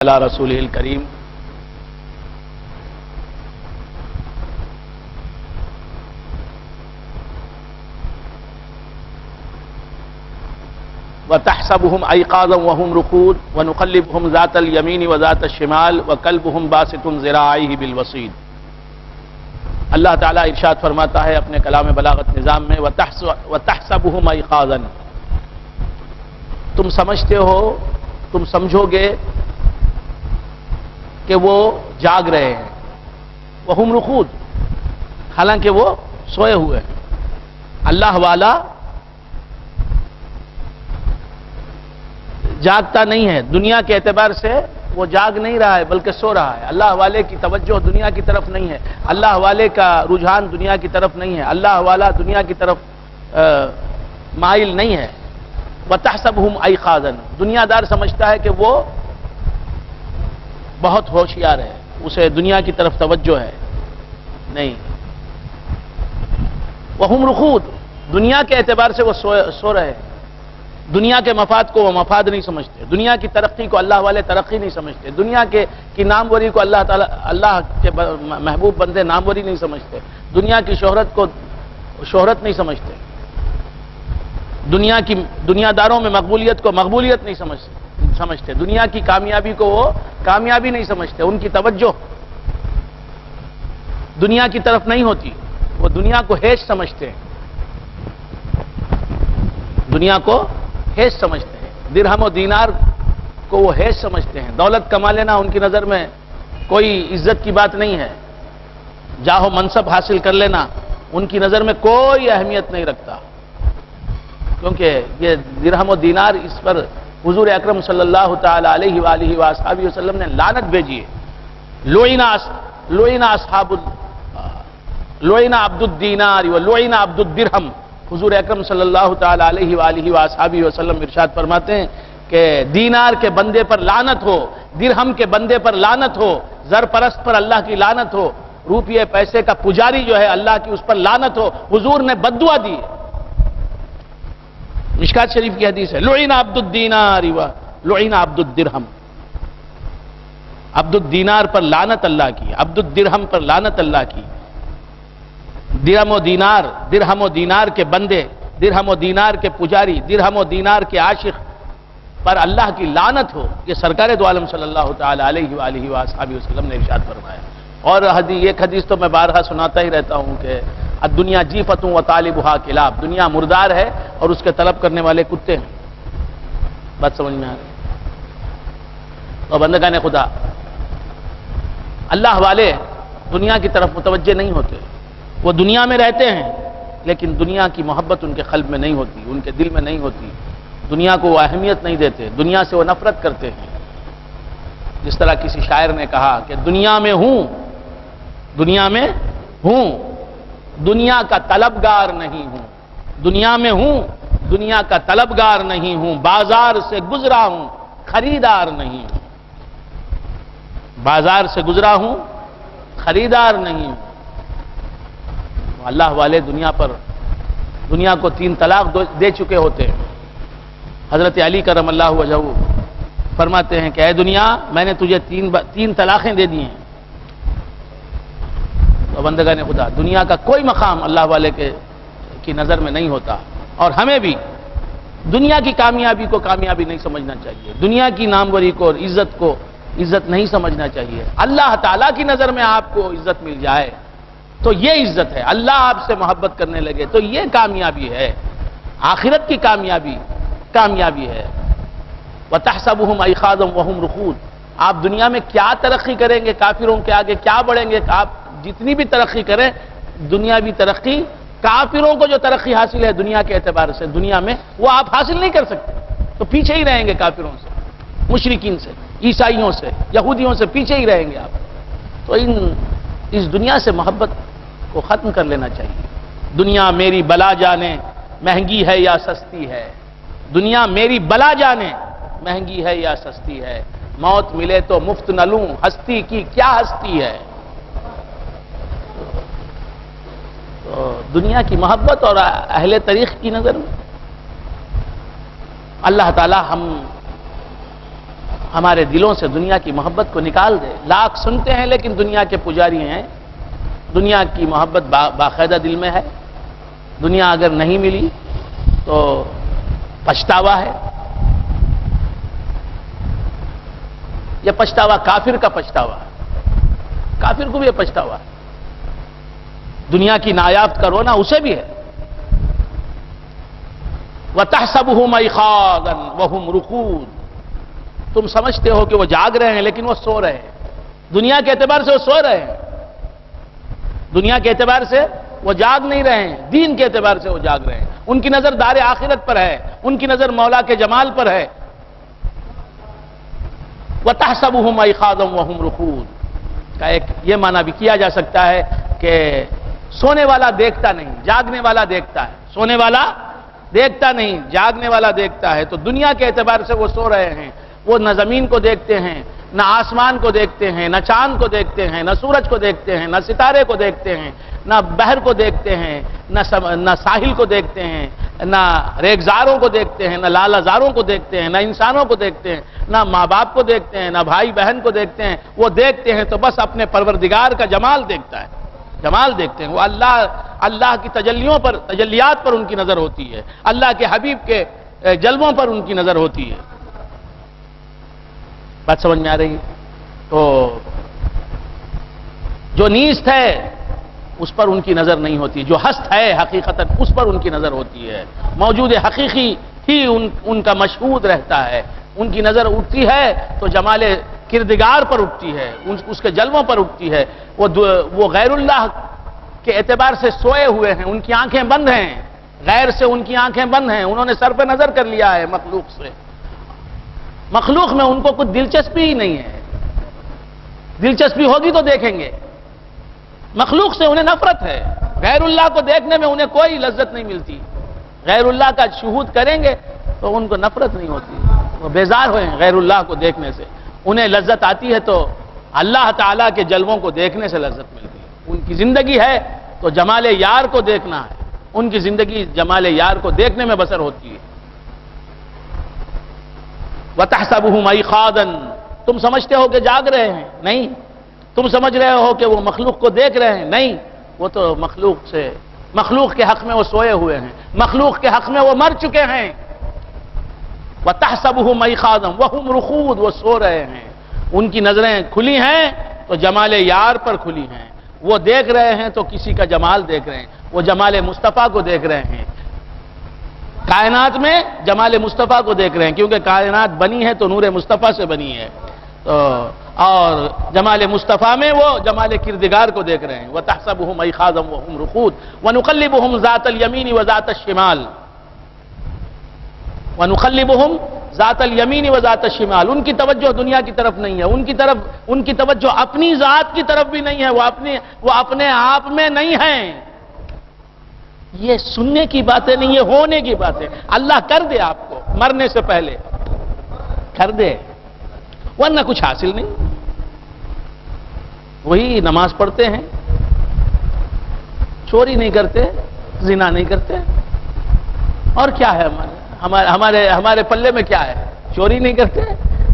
علی رسولہ الکریم وتحسبهم ایقاظا وهم رقود ونقلبهم ذات الیمین وذات الشمال وقلبهم باسط ذراعیہ بالوصید۔ اللہ تعالیٰ ارشاد فرماتا ہے اپنے کلام بلاغت نظام میں وتحسبهم ایقاظا، تم سمجھتے ہو، تم سمجھو گے کہ وہ جاگ رہے ہیں، وہم رقود، حالانکہ وہ سوئے ہوئے ہیں۔ اللہ والا جاگتا نہیں ہے، دنیا کے اعتبار سے وہ جاگ نہیں رہا ہے بلکہ سو رہا ہے۔ اللہ والے کی توجہ دنیا کی طرف نہیں ہے، اللہ والے کا رجحان دنیا کی طرف نہیں ہے، اللہ والا دنیا کی طرف مائل نہیں ہے۔ وَتَحْسَبُهُمْ أَيْقَاظًا، دنیا دار سمجھتا ہے کہ وہ بہت ہوشیار ہے، اسے دنیا کی طرف توجہ ہے، نہیں۔ وَهُمْ رُقُودٌ، دنیا کے اعتبار سے وہ سو رہے ہیں، دنیا کے مفاد کو وہ مفاد نہیں سمجھتے، دنیا کی ترقی کو اللہ والے ترقی نہیں سمجھتے، دنیا کی ناموری کو اللہ کے محبوب بندے ناموری نہیں سمجھتے، دنیا کی شہرت کو شہرت نہیں سمجھتے، دنیا داروں میں مقبولیت کو مقبولیت نہیں سمجھتے، دنیا کی کامیابی کو وہ کامیابی نہیں سمجھتے، ان کی توجہ دنیا کی طرف نہیں ہوتی، وہ دنیا کو ہیچ سمجھتے ہیں، دنیا کو ہیچ سمجھتے ہیں، درہم و دینار کو وہ ہیچ سمجھتے ہیں، دولت کما لینا ان کی نظر میں کوئی عزت کی بات نہیں ہے، جاہ و منصب حاصل کر لینا ان کی نظر میں کوئی اہمیت نہیں رکھتا، کیونکہ یہ درہم و دینار اس پر حضور اکرم صلی اللہ تعالی علیہ وآلہ وآلہ وسلم نے لعنت بھیجی ہے۔ لعن عبد الدینار ولعن عبد الدرہم، حضور اکرم صلی اللہ تعالی علیہ وآلہ وآلہ وسلم ارشاد فرماتے ہیں کہ دینار کے بندے پر لعنت ہو، درہم کے بندے پر لعنت ہو، زر پرست پر اللہ کی لعنت ہو، روپیے پیسے کا پجاری جو ہے اللہ کی اس پر لعنت ہو، حضور نے بددعا دی ہے۔ مشکات شریف کی حدیث ہے، لعن عبد الدینار ولعن عبد الدرہم، عبد الدینار پر لعنت اللہ کی، عبد الدرہم پر لعنت اللہ کی، درہم و دینار کے بندے، درہم و دینار کے پجاری، درہم و دینار کے عاشق پر اللہ کی لعنت ہو، یہ سرکار دو عالم صلی اللہ تعالی علیہ وآلہ وآلہ وسلم نے ارشاد فرمایا۔ اور ایک حدیث تو میں بارہا سناتا ہی رہتا ہوں کہ الدنیا جیفۃ وطالبھا کلاب، دنیا مردار ہے اور اس کے طلب کرنے والے کتے ہیں۔ بات سمجھ میں آ رہی؟ تو بندگان خدا، اللہ والے دنیا کی طرف متوجہ نہیں ہوتے، وہ دنیا میں رہتے ہیں لیکن دنیا کی محبت ان کے قلب میں نہیں ہوتی، ان کے دل میں نہیں ہوتی، دنیا کو وہ اہمیت نہیں دیتے، دنیا سے وہ نفرت کرتے ہیں۔ جس طرح کسی شاعر نے کہا کہ دنیا میں ہوں، دنیا کا طلبگار نہیں ہوں، دنیا میں ہوں، دنیا کا طلبگار نہیں ہوں، بازار سے گزرا ہوں، خریدار نہیں ہوں، بازار سے گزرا ہوں، خریدار نہیں ہوں۔ اللہ والے دنیا کو 3 طلاق دے چکے ہوتے ہیں۔ حضرت علی کرم اللہ وجہہ فرماتے ہیں کہ اے دنیا، میں نے تجھے 3 طلاقیں دے دی ہیں۔ تو بندگان خدا، دنیا کا کوئی مقام اللہ والے کی نظر میں نہیں ہوتا، اور ہمیں بھی دنیا کی کامیابی کو کامیابی نہیں سمجھنا چاہیے، دنیا کی ناموری کو اور عزت کو عزت نہیں سمجھنا چاہیے۔ اللہ تعالیٰ کی نظر میں آپ کو عزت مل جائے تو یہ عزت ہے، اللہ آپ سے محبت کرنے لگے تو یہ کامیابی ہے، آخرت کی کامیابی ہے۔ وَتَحْسَبُهُمْ أَيْقَاظًا وَهُمْ رُقُودٌ، آپ دنیا میں کیا ترقی کریں گے، کافروں کے آگے کیا بڑھیں گے؟ آپ جتنی بھی ترقی کریں، دنیاوی ترقی، کافروں کو جو ترقی حاصل ہے دنیا کے اعتبار سے دنیا میں، وہ آپ حاصل نہیں کر سکتے، تو پیچھے ہی رہیں گے کافروں سے، مشرکین سے، عیسائیوں سے، یہودیوں سے پیچھے ہی رہیں گے آپ۔ تو اس دنیا سے محبت کو ختم کر لینا چاہیے۔ دنیا میری بلا جانے مہنگی ہے یا سستی ہے، دنیا میری بلا جانے مہنگی ہے یا سستی ہے، موت ملے تو مفت نہ لوں، ہستی کی کیا ہستی ہے۔ تو دنیا کی محبت اور اہل تاریخ کی نظر میں اللہ تعالی ہمارے دلوں سے دنیا کی محبت کو نکال دے. لاکھ سنتے ہیں لیکن دنیا کے پجاری ہیں. دنیا کی محبت باقاعدہ دل میں ہے. دنیا اگر نہیں ملی تو پچھتاوا ہے. یہ پچھتاوا کافر کا پچھتاوا ہے. کافر کو بھی یہ پچھتاوا ہے. دنیا کی نایاب کا رونا اسے بھی ہے. وَتَحْسَبُهُمْ أَيْقَاظًا وَهُمْ رُقُودٌ. تم سمجھتے ہو کہ وہ جاگ رہے ہیں لیکن وہ سو رہے ہیں. دنیا کے اعتبار سے وہ سو رہے ہیں. دنیا کے اعتبار سے وہ جاگ نہیں رہے ہیں. دین کے اعتبار سے وہ جاگ رہے ہیں. ان کی نظر دار آخرت پر ہے. ان کی نظر مولا کے جمال پر ہے. وَتَحْسَبُهُمْ أَيْقَاظًا وَهُمْ رُقُودٌ کا ایک یہ معنی بھی کیا جا سکتا ہے کہ سونے والا دیکھتا نہیں، جاگنے والا دیکھتا ہے. سونے والا دیکھتا نہیں، جاگنے والا دیکھتا ہے. تو دنیا کے اعتبار سے وہ سو رہے ہیں. وہ نہ زمین کو دیکھتے ہیں، نہ آسمان کو دیکھتے ہیں، نہ چاند کو دیکھتے ہیں، نہ سورج کو دیکھتے ہیں، نہ ستارے کو دیکھتے ہیں، نہ بحر کو دیکھتے ہیں، نہ ساحل کو دیکھتے ہیں، نہ ریگزاروں کو دیکھتے ہیں، نہ لالازاروں کو دیکھتے ہیں، نہ انسانوں کو دیکھتے ہیں، نہ ماں باپ کو دیکھتے ہیں، نہ بھائی بہن کو دیکھتے ہیں. وہ دیکھتے ہیں تو بس اپنے پروردگار کا جمال دیکھتا ہے. جمال دیکھتے ہیں. وہ اللہ کی تجلیات پر ان کی نظر ہوتی ہے. اللہ کے حبیب کے جلووں پر ان کی نظر ہوتی ہے. بات سمجھ میں آ رہی ہے؟ تو جو نیست ہے اس پر ان کی نظر نہیں ہوتی. جو ہست ہے حقیقتاً اس پر ان کی نظر ہوتی ہے. موجود حقیقی ہی ان کا مشہود رہتا ہے. ان کی نظر اٹھتی ہے تو جمال کردگار پر اٹھتی ہے، اس کے جلووں پر اٹھتی ہے. وہ غیر اللہ کے اعتبار سے سوئے ہوئے ہیں. ان کی آنکھیں بند ہیں. غیر سے ان کی آنکھیں بند ہیں. انہوں نے سر پہ نظر کر لیا ہے مخلوق سے. مخلوق میں ان کو کچھ دلچسپی ہی نہیں ہے. دلچسپی ہوگی تو دیکھیں گے. مخلوق سے انہیں نفرت ہے. غیر اللہ کو دیکھنے میں انہیں کوئی لذت نہیں ملتی. غیر اللہ کا شہود کریں گے تو ان کو نفرت نہیں ہوتی. وہ بیزار ہوئے ہیں غیر اللہ کو دیکھنے سے. انہیں لذت آتی ہے تو اللہ تعالیٰ کے جلووں کو دیکھنے سے لذت ملتی ہے. ان کی زندگی ہے تو جمال یار کو دیکھنا ہے. ان کی زندگی جمال یار کو دیکھنے میں بسر ہوتی ہے. وَتَحْسَبُهُمْ أَيْقَاظًا. تم سمجھتے ہو کہ جاگ رہے ہیں؟ نہیں. تم سمجھ رہے ہو کہ وہ مخلوق کو دیکھ رہے ہیں؟ نہیں. وہ تو مخلوق کے حق میں وہ سوئے ہوئے ہیں. مخلوق کے حق میں وہ مر چکے ہیں. وَتَحْسَبُهُمْ أَيْقَاظًا وَهُمْ رُقُودٌ. وہ سو رہے ہیں. ان کی نظریں کھلی ہیں تو جمال یار پر کھلی ہیں. وہ دیکھ رہے ہیں تو کسی کا جمال دیکھ رہے ہیں. وہ جمال مصطفیٰ کو دیکھ رہے ہیں. کائنات میں جمال مصطفیٰ کو دیکھ رہے ہیں کیونکہ کائنات بنی ہے تو نور مصطفیٰ سے بنی ہے. اور جمال مصطفیٰ میں وہ جمال کردگار کو دیکھ رہے ہیں. وَتَحْسَبُهُمْ أَيْقَاظًا وَهُمْ رُقُودٌ وَنُقَلِّبُهُمْ ذَاتَ الْيَمِينِ وَذَاتَ الشِّمَالِ. وَنُقَلِّبُهُمْ ذات الیمین و ذات الشمال. ان کی توجہ دنیا کی طرف نہیں ہے. ان کی توجہ اپنی ذات کی طرف بھی نہیں ہے. وہ اپنے آپ میں نہیں ہیں. یہ سننے کی باتیں نہیں، یہ ہونے کی باتیں. اللہ کر دے آپ کو مرنے سے پہلے کر دے، ورنہ کچھ حاصل نہیں. وہی نماز پڑھتے ہیں، چوری نہیں کرتے، زنا نہیں کرتے، اور کیا ہے ہمارے پلے میں کیا ہے؟ چوری نہیں کرتے،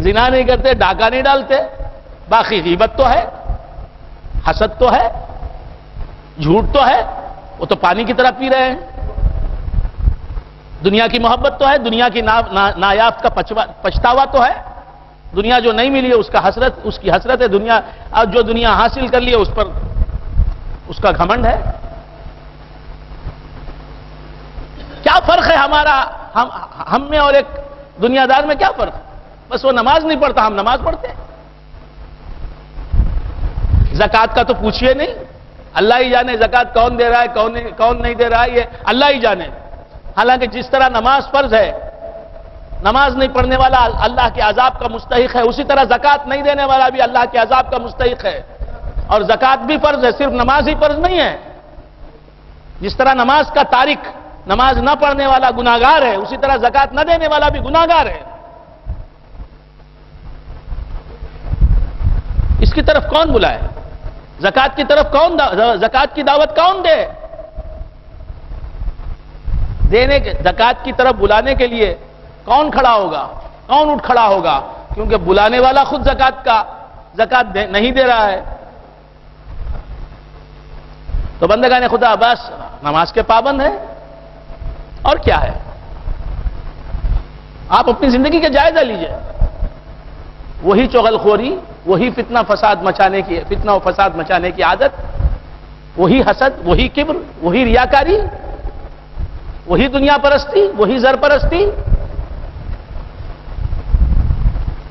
زنا نہیں کرتے، ڈاکہ نہیں ڈالتے. باقی غیبت تو ہے، حسد تو ہے، جھوٹ تو ہے. وہ تو پانی کی طرح پی رہے ہیں. دنیا کی محبت تو ہے، دنیا کی نایاب کا پچھتاوا تو ہے. دنیا جو نہیں ملی ہے اس کی حسرت ہے. دنیا جو دنیا حاصل کر لی ہے اس پر اس کا گھمنڈ ہے. کیا فرق ہے ہم میں اور ایک دنیا دار میں؟ کیا فرق ہے؟ بس وہ نماز نہیں پڑھتا، ہم نماز پڑھتے ہیں. زکوٰۃ کا تو پوچھئے نہیں. اللہ ہی جانے زکوٰۃ کون دے رہا ہے کون نہیں دے رہا ہے، یہ اللہ ہی جانے. حالانکہ جس طرح نماز فرض ہے، نماز نہیں پڑھنے والا اللہ کے عذاب کا مستحق ہے، اسی طرح زکوٰۃ نہیں دینے والا بھی اللہ کے عذاب کا مستحق ہے. اور زکوٰۃ بھی فرض ہے، صرف نماز ہی فرض نہیں ہے. جس طرح نماز کا تارک، نماز نہ پڑھنے والا گناہگار ہے، اسی طرح زکوٰۃ نہ دینے والا بھی گناہگار ہے. اس کی طرف کون بلائے؟ زکوٰۃ کی طرف زکوٰۃ کی دعوت کون دے؟ زکوٰۃ کی طرف بلانے کے لیے کون کھڑا ہوگا؟ کون اٹھ کھڑا ہوگا؟ کیونکہ بلانے والا خود زکات نہیں دے رہا ہے. تو بندگان خدا بس نماز کے پابند ہے اور کیا ہے. آپ اپنی زندگی کا جائزہ لیجئے. وہی چغل خوری، وہی فتنہ و فساد مچانے کی عادت، وہی حسد، وہی کبر، وہی ریاکاری، وہی دنیا پرستی، وہی زر پرستی،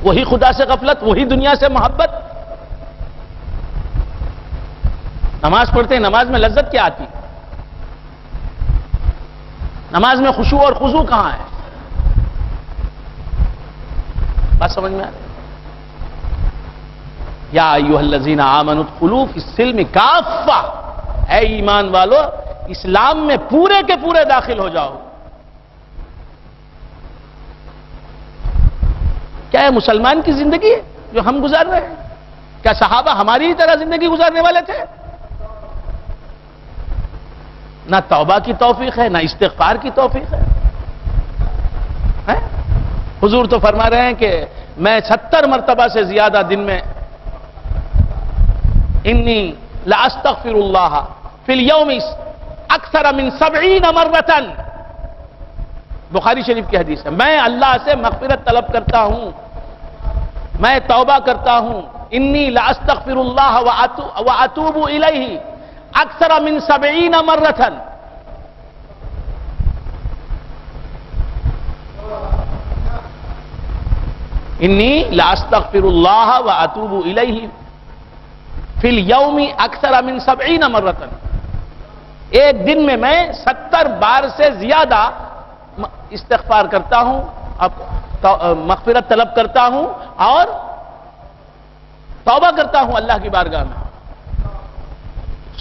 وہی خدا سے غفلت، وہی دنیا سے محبت. نماز پڑھتے ہیں، نماز میں لذت کیا آتی؟ نماز میں خشوع اور خضوع کہاں ہے؟ بات سمجھ میں آ رہی؟ یا ایھا الذین آمنوا ادخلوا فی السلم کافہ، اے ایمان والو اسلام میں پورے کے پورے داخل ہو جاؤ. کیا یہ مسلمان کی زندگی ہے جو ہم گزار رہے ہیں؟ کیا صحابہ ہماری ہی طرح زندگی گزارنے والے تھے؟ نہ توبہ کی توفیق ہے، نہ استغفار کی توفیق ہے. حضور تو فرما رہے ہیں کہ میں 70 مرتبہ سے زیادہ دن میں انی لاستغفر اللہ فی الیوم اکثر من 70 مرۃ. بخاری شریف کی حدیث ہے. میں اللہ سے مغفرت طلب کرتا ہوں، میں توبہ کرتا ہوں. انی لاستغفر اللہ واتوب الیہ اکثر من 70 مرۃ. انی لاستغفر اللہ واتوب الیہ فی الیوم اکثر من 70 مرۃ. ایک دن میں 70 بار سے زیادہ استغفار کرتا ہوں، مغفرت طلب کرتا ہوں اور توبہ کرتا ہوں اللہ کی بارگاہ میں.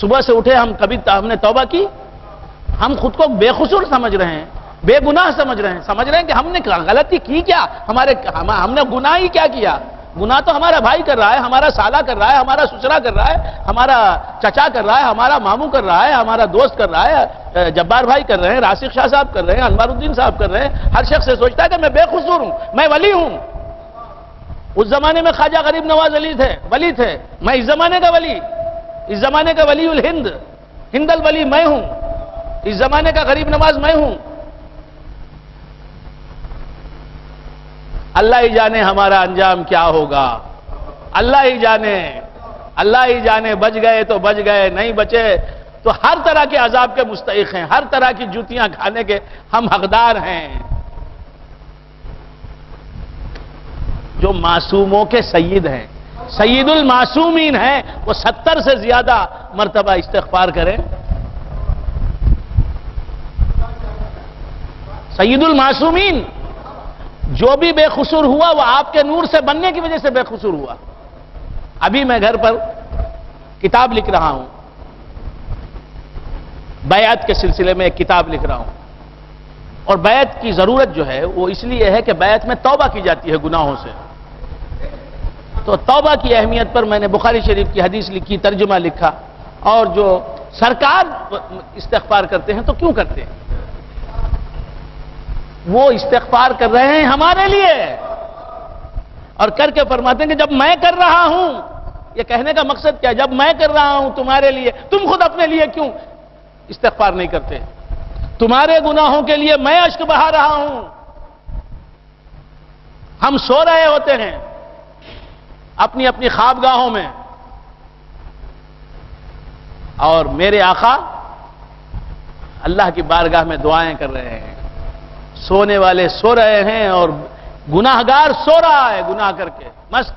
صبح سے اٹھے ہم نے توبہ کی؟ ہم خود کو بے قصور سمجھ رہے ہیں، بے گناہ سمجھ رہے ہیں کہ ہم نے غلطی کی کیا، ہم نے گناہ ہی کیا کیا. گناہ تو ہمارا بھائی کر رہا ہے، ہمارا سالہ کر رہا ہے، ہمارا سسرا کر رہا ہے، ہمارا چچا کر رہا ہے، ہمارا ماموں کر رہا ہے، ہمارا دوست کر رہا ہے، جبار بھائی کر رہے ہیں، راسخ شاہ صاحب کر رہے ہیں، انوار الدین صاحب کر رہے ہیں. ہر شخص سے سوچتا ہے کہ میں بے قصور ہوں، میں ولی ہوں. اس زمانے میں خواجہ غریب نواز ولی تھے، میں اس زمانے کا ولی، اس زمانے کا ولی الہند، ہند الولی میں ہوں، اس زمانے کا غریب نواز میں ہوں. اللہ ہی جانے ہمارا انجام کیا ہوگا، اللہ ہی جانے. بچ گئے تو بچ گئے، نہیں بچے تو ہر طرح کے عذاب کے مستحق ہیں، ہر طرح کی جوتیاں کھانے کے ہم حقدار ہیں. جو معصوموں کے سید ہیں، سید المعصومین ہیں، وہ 70 سے زیادہ مرتبہ استغفار کریں. سید المعصومین جو بھی بے قصور ہوا وہ آپ کے نور سے بننے کی وجہ سے بے قصور ہوا. ابھی میں گھر پر کتاب لکھ رہا ہوں، بیعت کے سلسلے میں ایک کتاب لکھ رہا ہوں. اور بیعت کی ضرورت جو ہے وہ اس لیے ہے کہ بیعت میں توبہ کی جاتی ہے گناہوں سے. تو توبہ کی اہمیت پر میں نے بخاری شریف کی حدیث لکھی، ترجمہ لکھا. اور جو سرکار استغفار کرتے ہیں تو کیوں کرتے ہیں؟ وہ استغفار کر رہے ہیں ہمارے لیے، اور کر کے فرماتے ہیں کہ جب میں کر رہا ہوں، یہ کہنے کا مقصد کیا ہے؟ جب میں کر رہا ہوں تمہارے لیے، تم خود اپنے لیے کیوں استغفار نہیں کرتے؟ تمہارے گناہوں کے لیے میں اشک بہا رہا ہوں. ہم سو رہے ہوتے ہیں اپنی اپنی خوابگاہوں میں، اور میرے آقا اللہ کی بارگاہ میں دعائیں کر رہے ہیں. سونے والے سو رہے ہیں اور گناہگار سو رہا ہے گناہ کر کے مست.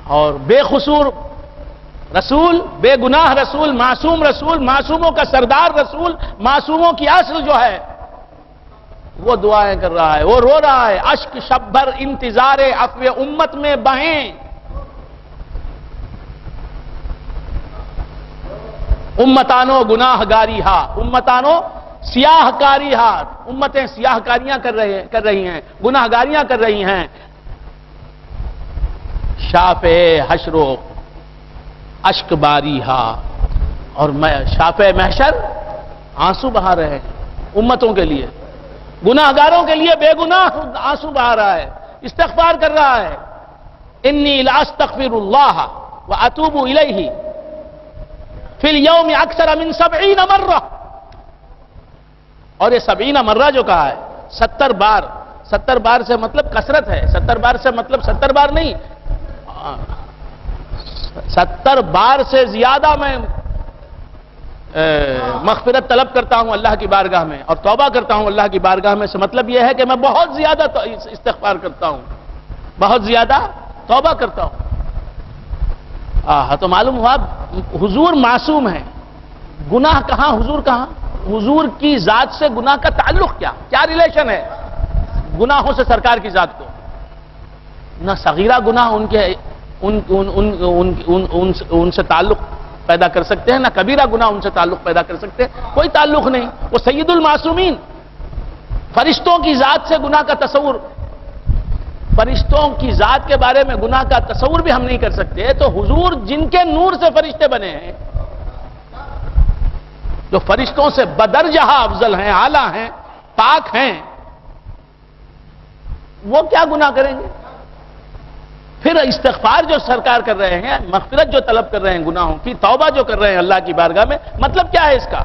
اور بے قصور رسول، بے گناہ رسول، معصوم رسول، معصوموں کا سردار رسول، معصوموں کی اصل جو ہے وہ دعائیں کر رہا ہے، وہ رو رہا ہے. اشک شب بھر انتظار عفو امت میں بہیں، امتانو گناہ گاری ہا، امتانو سیاہ کاری ہا. امتیں سیاہ کاریاں کر رہی ہیں، گناہ گاریاں کر رہی ہیں. شافع حشر و اشک باری ہا، اور شافع محشر آنسو بہا رہے ہیں امتوں کے لیے، گناہگاروں کے لیے بے گناہ آنسو بہا رہا ہے. استغفار کر رہا ہے، انی لاستغفر اللہ واتوب الیہ فی الیوم اکثر من 70 مرہ، اور یہ 70 مرہ جو کہا ہے 70 بار، 70 بار سے مطلب کثرت ہے، 70 بار سے مطلب 70 بار نہیں، 70 بار سے زیادہ میں مغفرت طلب کرتا ہوں اللہ کی بارگاہ میں، اور توبہ کرتا ہوں اللہ کی بارگاہ میں، سے مطلب یہ ہے کہ میں بہت زیادہ استغفار کرتا ہوں، بہت زیادہ توبہ کرتا ہوں۔ تو معلوم ہوا حضور معصوم ہے، گناہ کہاں، حضور کہاں؟ حضور کی ذات سے گناہ کا تعلق کیا ریلیشن ہے گناہوں سے سرکار کی ذات کو؟ نہ صغیرہ گناہ ان سے تعلق پیدا کر سکتے ہیں، نہ کبیرہ گناہ ان سے تعلق پیدا کر سکتے ہیں، کوئی تعلق نہیں۔ وہ سید المعصومین، فرشتوں کی ذات سے گناہ کا تصور، فرشتوں کی ذات کے بارے میں گناہ کا تصور بھی ہم نہیں کر سکتے، تو حضور جن کے نور سے فرشتے بنے ہیں، جو فرشتوں سے بدرجہ افضل ہیں، اعلیٰ ہیں، پاک ہیں، وہ کیا گناہ کریں گے؟ پھر استغفار جو سرکار کر رہے ہیں، مغفرت جو طلب کر رہے ہیں گناہوں کی، توبہ جو کر رہے ہیں اللہ کی بارگاہ میں، مطلب کیا ہے اس کا؟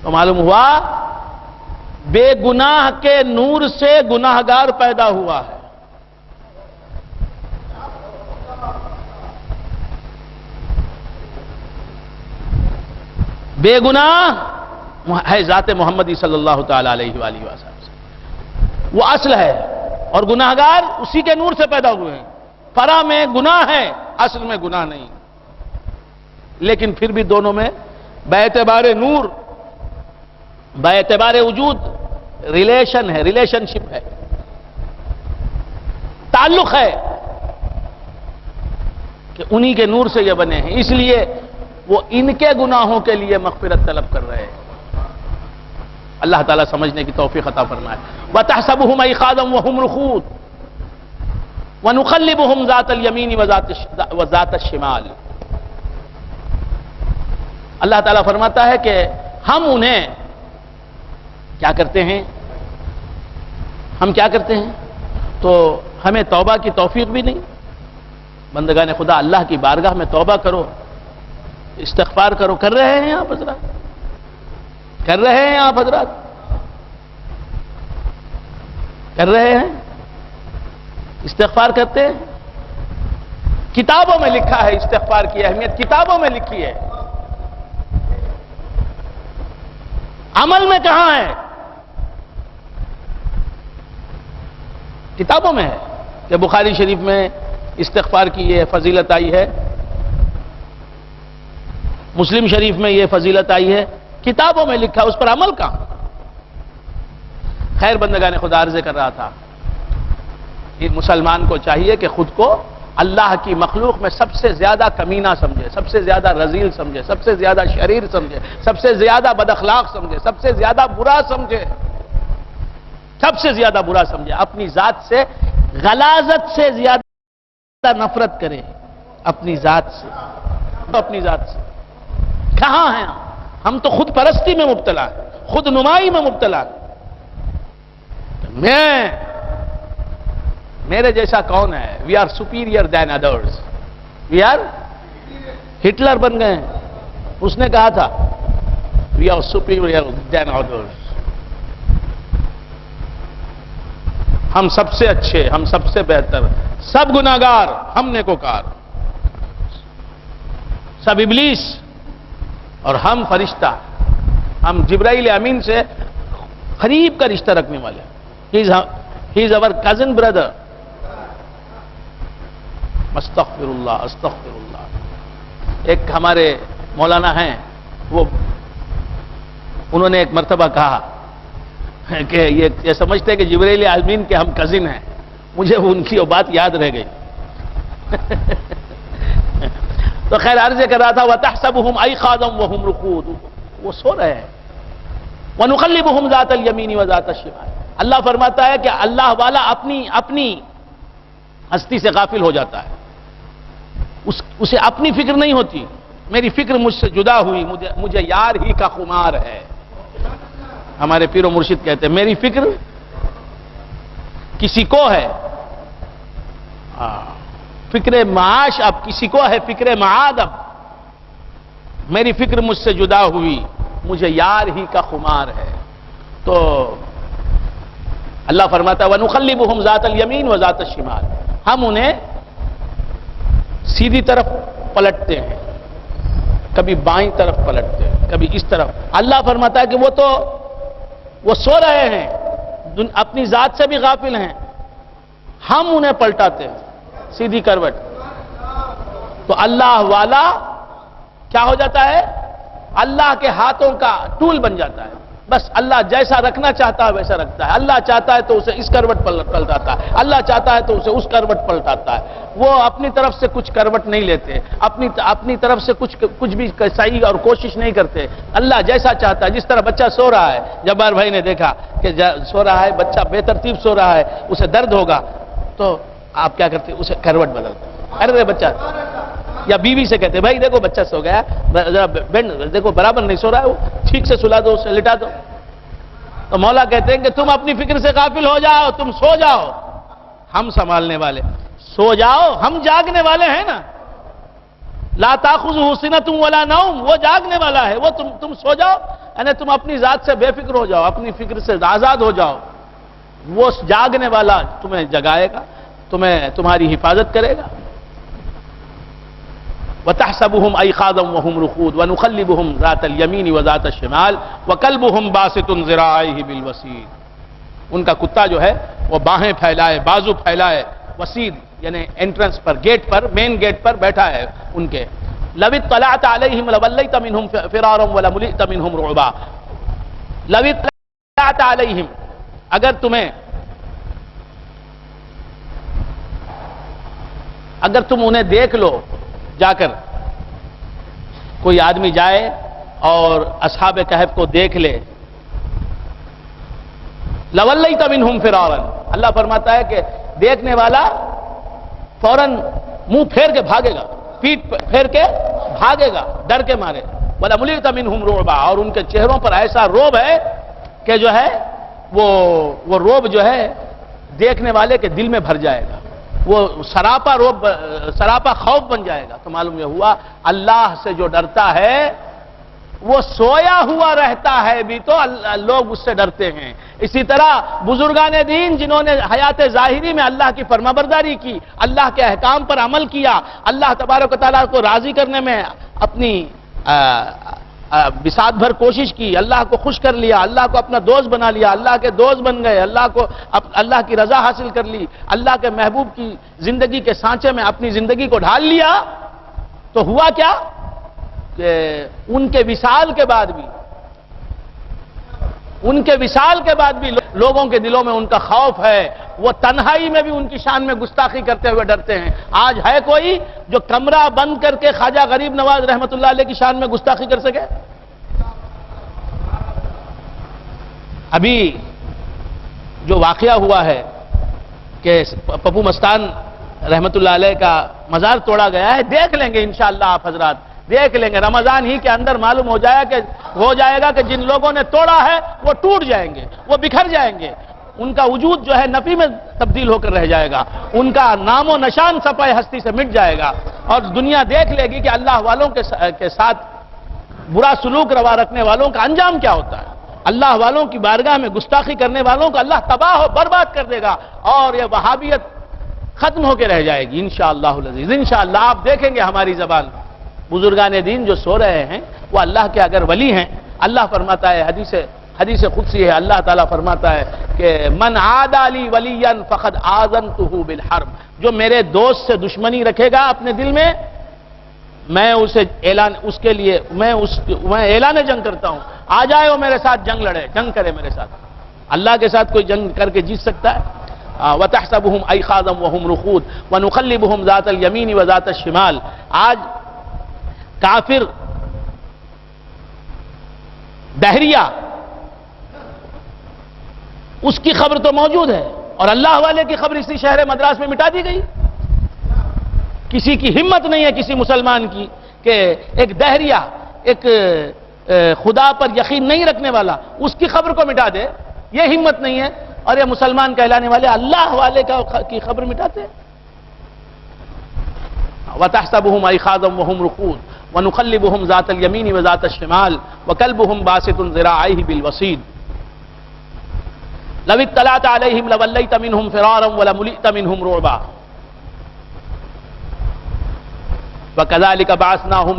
تو معلوم ہوا بے گناہ کے نور سے گناہگار پیدا ہوا ہے۔ بے گناہ ہے ذات محمدی صلی اللہ تعالی علیہ وآلہ وسلم سے، وہ اصل ہے، اور گناہگار اسی کے نور سے پیدا ہوئے ہیں۔ فرع میں گناہ ہے، اصل میں گناہ نہیں، لیکن پھر بھی دونوں میں باعتبار نور، باعتبار وجود ریلیشن ہے، ریلیشن شپ ہے، تعلق ہے کہ انہی کے نور سے یہ بنے ہیں، اس لیے وہ ان کے گناہوں کے لیے مغفرت طلب کر رہے ہیں۔ اللہ تعالیٰ سمجھنے کی توفیق عطا فرمائے۔ وَتَحْسَبُهُمْ أَيْقَاظًا وَهُمْ رُقُودٌ وَنُقَلِّبُهُمْ ذَاتَ الْيَمِينِ وَذَاتَ الشِّمَالِ۔ اللہ تعالیٰ فرماتا ہے کہ ہم انہیں کیا کرتے ہیں، ہم کیا کرتے ہیں؟ تو ہمیں توبہ کی توفیق بھی نہیں۔ بندگان خدا اللہ کی بارگاہ میں توبہ کرو، استغفار کرو، کر رہے ہیں آپ حضرات، کر رہے ہیں آپ حضرات، کر رہے ہیں، استغفار کرتے ہیں؟ کتابوں میں لکھا ہے استغفار کی اہمیت، کتابوں میں لکھی ہے، عمل میں کہاں ہے؟ کتابوں میں ہے کہ بخاری شریف میں استغفار کی یہ فضیلت آئی ہے، مسلم شریف میں یہ فضیلت آئی ہے، کتابوں میں لکھا، اس پر عمل کہاں؟ خیر بندگان خدا عرض کر رہا تھا، ایک مسلمان کو چاہیے کہ خود کو اللہ کی مخلوق میں سب سے زیادہ کمینہ سمجھے، سب سے زیادہ رذیل سمجھے، سب سے زیادہ شریر سمجھے، سب سے زیادہ بد اخلاق سمجھے، سب سے زیادہ برا سمجھے، سب سے زیادہ برا سمجھے، اپنی ذات سے غلاظت سے زیادہ نفرت کرے، اپنی ذات سے، اپنی ذات سے۔ کہاں ہیں ہم؟ تو خود پرستی میں مبتلا ہیں، خود نمائی میں مبتلا ہیں۔ میرے جیسا کون ہے؟ We are superior than others, we are, Hitler بن گئے ہیں، اس نے کہا تھا we are superior than others, ہم سب سے اچھے، ہم سب سے بہتر، سب گناہگار، ہم نیکوکار، سب ابلیس اور ہم فرشتہ، ہم جبرائیل امین سے قریب کا رشتہ رکھنے والے ہیں۔ He is our cousin brother۔ استغفر اللہ، استغفر اللہ۔ ایک ہمارے مولانا ہیں، وہ انہوں نے ایک مرتبہ کہا کہ یہ سمجھتے کہ جبرائیل امین کے ہم کزن ہیں، مجھے ان کی وہ بات یاد رہ گئی۔ تو خیر عرض کر رہا تھا وَتَحْسَبُهُمْ أَيْقَاظًا وَهُمْ رُقُودٌ، وہ سو رہے ہیں، وَنُقَلِّبُهُمْ ذَاتَ الْيَمِينِ وَذَاتَ الشِّمَالِ۔ اللہ فرماتا ہے کہ اللہ والا اپنی ہستی سے غافل ہو جاتا ہے، اسے اپنی فکر نہیں ہوتی، میری فکر مجھ سے جدا ہوئی، مجھے یار ہی کا خمار ہے۔ ہمارے پیر و مرشد کہتے ہیں میری فکر کسی کو ہے فکر معاش، اب کسی کو ہے فکر معاد، اب میری فکر مجھ سے جدا ہوئی، مجھے یار ہی کا خمار ہے۔ تو اللہ فرماتا ہے وَنُقَلِّبُهُمْ ذَاتَ الْيَمِينِ وَذَاتَ الشِّمَالِ، ہم انہیں سیدھی طرف پلٹتے ہیں، کبھی بائیں طرف پلٹتے ہیں، کبھی اس طرف۔ اللہ فرماتا ہے کہ وہ سو رہے ہیں، اپنی ذات سے بھی غافل ہیں، ہم انہیں پلٹاتے ہیں سیدھی کروٹ۔ تو اللہ والا کیا ہو جاتا ہے؟ اللہ کے ہاتھوں کا ٹول بن جاتا ہے۔ بس اللہ جیسا رکھنا چاہتا ہے ویسا رکھتا ہے، اللہ چاہتا ہے تو اسے اس کروٹ پلٹاتا ہے، اللہ چاہتا ہے تو اسے اس کروٹ پلٹاتا ہے۔ وہ اپنی طرف سے کچھ کروٹ نہیں لیتے، اپنی طرف سے کچھ بھی صحیح اور کوشش نہیں کرتے۔ اللہ جیسا چاہتا ہے، جس طرح بچہ سو رہا ہے، جبار بھائی نے دیکھا کہ سو رہا ہے بچہ بے ترتیب سو رہا ہے، اسے درد ہوگا تو آپ کیا کرتے؟ اسے کروٹ بدلتے، ارے بچہ، یا بیوی سے کہتے بھائی دیکھو بچہ سو گیا، ذرا دیکھو برابر نہیں سو رہا ہے، وہ ٹھیک سے سلا دو، اسے لٹا دو۔ تو مولا کہتے ہیں کہ تم اپنی فکر سے غافل ہو جاؤ، تم سو جاؤ، ہم سنبھالنے والے، سو جاؤ، ہم جاگنے والے ہیں نا۔ لا تاخذہ سنۃ ولا نوم، وہ جاگنے والا ہے، وہ تم سو جاؤ، یعنی تم اپنی ذات سے بے فکر ہو جاؤ، اپنی فکر سے آزاد ہو جاؤ، وہ جاگنے والا تمہیں جگائے گا، تمہاری حفاظت کرے گا۔ وَتَحْسَبُهُمْ أَيْقَاظًا وَهُمْ رُقُودٌ وَنُقَلِّبُهُمْ ذَاتَ الْيَمِينِ وَذَاتَ الشِّمَالِ وَكَلْبُهُمْ بَاسِطٌ ذِرَاعَيْهِ بِالْوَسِيدِ، ان کا کتا جو ہے وہ باہیں پھیلائے، بازو پھیلائے، وسید یعنی انٹرنس پر، گیٹ پر، مین گیٹ پر بیٹھا ہے ان کے۔ لَوِ اطَّلَعْتَ عَلَيْهِمْ لَوَلَّيْتَ مِنْهُمْ فِرَارًا وَلَمُلِئْتَ مِنْهُمْ رُعْبًا۔ لَوِ اطَّلَعْتَ عَلَيْهِمْ، اگر تم انہیں دیکھ لو جا کر، کوئی آدمی جائے اور اصحاب کہف کو دیکھ لے، لَوَلَّيْتَ مِنْهُمْ فِرَارًا، اللہ فرماتا ہے کہ دیکھنے والا فوراً منہ پھیر کے بھاگے گا، پیٹ پھیر کے بھاگے گا ڈر کے مارے۔ وَلَمُلِئْتَ مِنْهُمْ رُعْبًا، اور ان کے چہروں پر ایسا روب ہے کہ جو ہے وہ روب جو ہے دیکھنے والے کے دل میں بھر جائے گا، وہ سراپا خوف بن جائے گا۔ تو معلوم یہ ہوا اللہ سے جو ڈرتا ہے وہ سویا ہوا رہتا ہے بھی تو لوگ اس سے ڈرتے ہیں۔ اسی طرح بزرگان دین جنہوں نے حیات ظاہری میں اللہ کی فرمانبرداری کی، اللہ کے احکام پر عمل کیا، اللہ تبارک و تعالیٰ کو راضی کرنے میں اپنی بساط بھر کوشش کی، اللہ کو خوش کر لیا، اللہ کو اپنا دوست بنا لیا، اللہ کے دوست بن گئے، اللہ کی رضا حاصل کر لی، اللہ کے محبوب کی زندگی کے سانچے میں اپنی زندگی کو ڈھال لیا، تو ہوا کیا کہ ان کے وصال کے بعد بھی لوگوں کے دلوں میں ان کا خوف ہے، وہ تنہائی میں بھی ان کی شان میں گستاخی کرتے ہوئے ڈرتے ہیں۔ آج ہے کوئی جو کمرہ بند کر کے خواجہ غریب نواز رحمت اللہ علیہ کی شان میں گستاخی کر سکے؟ ابھی جو واقعہ ہوا ہے کہ پپو مستان رحمت اللہ علیہ کا مزار توڑا گیا ہے، دیکھ لیں گے انشاءاللہ آپ حضرات، دیکھ لیں گے رمضان ہی کے اندر معلوم ہو جائے گا کہ جن لوگوں نے توڑا ہے وہ ٹوٹ جائیں گے، وہ بکھر جائیں گے، ان کا وجود جو ہے نفی میں تبدیل ہو کر رہ جائے گا، ان کا نام و نشان صفحہ ہستی سے مٹ جائے گا، اور دنیا دیکھ لے گی کہ اللہ والوں کے ساتھ برا سلوک روا رکھنے والوں کا انجام کیا ہوتا ہے۔ اللہ والوں کی بارگاہ میں گستاخی کرنے والوں کو اللہ تباہ و برباد کر دے گا، اور یہ وہابیت ختم ہو کے رہ جائے گی انشاءاللہ العزیز۔ انشاءاللہ آپ دیکھیں گے ہماری زبان، بزرگان دین جو سو رہے ہیں وہ اللہ کے اگر ولی ہیں، اللہ فرماتا ہے، حدیث قدسی ہے، اللہ تعالیٰ فرماتا ہے کہ من عادى لي وليا فقد آذنته بالحرب، جو میرے دوست سے دشمنی رکھے گا اپنے دل میں، میں اعلان جنگ کرتا ہوں، آ جائے وہ میرے ساتھ جنگ لڑے، جنگ کرے میرے ساتھ۔ اللہ کے ساتھ کوئی جنگ کر کے جیت سکتا ہے؟ وَتَحْسَبُهُمْ أَيْقَاظًا وَهُمْ رُقُودٌ وَنُقَلِّبُهُمْ ذَاتَ الْيَمِينِ وَذَاتَ الشِّمَالِ۔ آج کافر دہریہ اس کی خبر تو موجود ہے، اور اللہ والے کی خبر اسی شہر مدراس میں مٹا دی گئی۔ کسی کی ہمت نہیں ہے کسی مسلمان کی کہ ایک دہریہ، ایک خدا پر یقین نہیں رکھنے والا، اس کی خبر کو مٹا دے، یہ ہمت نہیں ہے۔ اور یہ مسلمان کہلانے والے اللہ والے کی خبر مٹاتے ہیں. وَتَحْسَبُهُمْ أَيْخَاذًا وَهُمْ رُقُودٌ وَنُقَلِّبُهُمْ ذَاتَ الْيَمِينِ وَذَاتَ الشِّمَالِ وَكَلْبُهُمْ بَاسِطٌ ذِرَاعَيْهِ بِالْوَصِيدِ لَوِ اطَّلَعْتَ عَلَيْهِمْ لَوَلَّيْتَ مِنْهُمْ فِرَارًا وَلَمُلِئْتَ مِنْهُمْ رُعْبًا وَكَذَلِكَ بَعَثْنَاهُمْ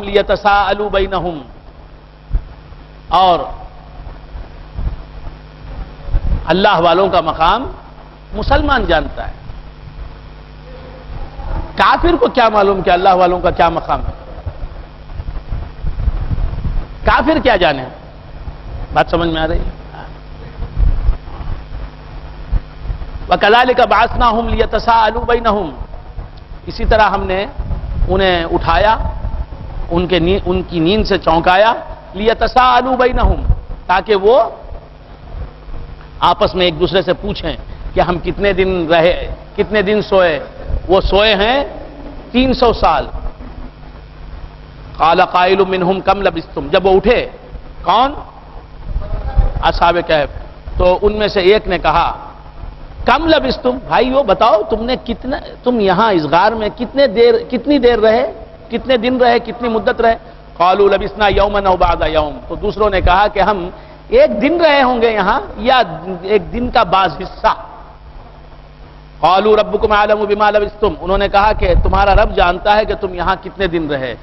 لِيَتَسَاءَلُوا بَيْنَهُمْ. اور اللہ والوں کا مقام مسلمان جانتا ہے. کافر کو کیا معلوم کہ اللہ والوں کا کیا مقام ہے؟ کافر کیا جانے؟ بات سمجھ میں آ رہی ہے؟ وَكَذَلِكَ بَعَثْنَاهُمْ لِيَتَسَاءَلُوا بَيْنَهُمْ. اسی طرح ہم نے انہیں اٹھایا، ان کی نیند سے چونکایا. لِيَتَسَاءَلُوا بَيْنَهُمْ، تاکہ وہ آپس میں ایک دوسرے سے پوچھیں کہ ہم کتنے دن رہے، کتنے دن سوئے. وہ سوئے ہیں 300 سال. قَالَ قَائِلٌ مِّنْهُمْ كَمْ لَبِثْتُمْ. جب وہ اٹھے، کون؟ اصحاب کہف. تو ان میں سے ایک نے کہا کم لبثتم، بھائی وہ بتاؤ تم یہاں اس غار میں کتنی دیر رہے، کتنے دن رہے، کتنی مدت رہے. قالوا لبثنا یوما او بعض یوم. تو دوسروں نے کہا کہ ہم ایک دن رہے ہوں گے یہاں یا ایک دن کا بعض حصہ. قالوا ربکم اعلم بما لبثتم. انہوں نے کہا کہ تمہارا رب جانتا ہے کہ تم یہاں کتنے دن رہے.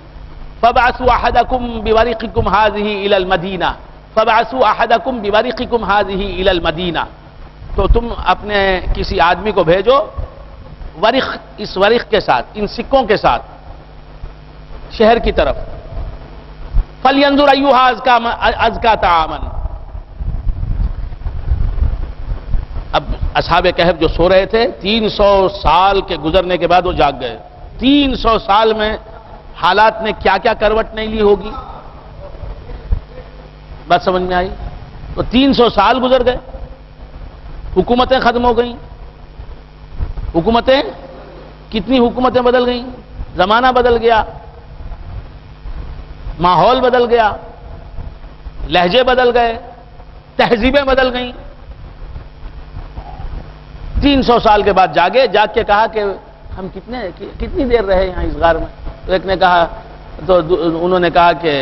فبعثوا احدکم بورقکم هذه الى المدینہ. فبعثوا احدکم بورقکم هذه الى المدینہ. تو تم اپنے کسی آدمی کو بھیجو ورق، اس ورق کے ساتھ، ان سکوں کے ساتھ شہر کی طرف. فَلْيَنْظُرْ أَيُّهَا أَزْكَىٰ طَعَامًا. اب اصحاب کہف جو سو رہے تھے 300 سال کے گزرنے کے بعد وہ جاگ گئے. 300 سال میں حالات نے کیا کیا کروٹ نہیں لی ہوگی. بات سمجھ میں آئی؟ تو 300 سال گزر گئے، حکومتیں ختم ہو گئیں. کتنی حکومتیں بدل گئیں، زمانہ بدل گیا، ماحول بدل گیا، لہجے بدل گئے، تہذیبیں بدل گئیں. 300 سال کے بعد جاگے، جاگ کے کہا کہ ہم کتنی دیر رہے یہاں اس غار میں. تو ایک نے کہا، تو انہوں نے کہا کہ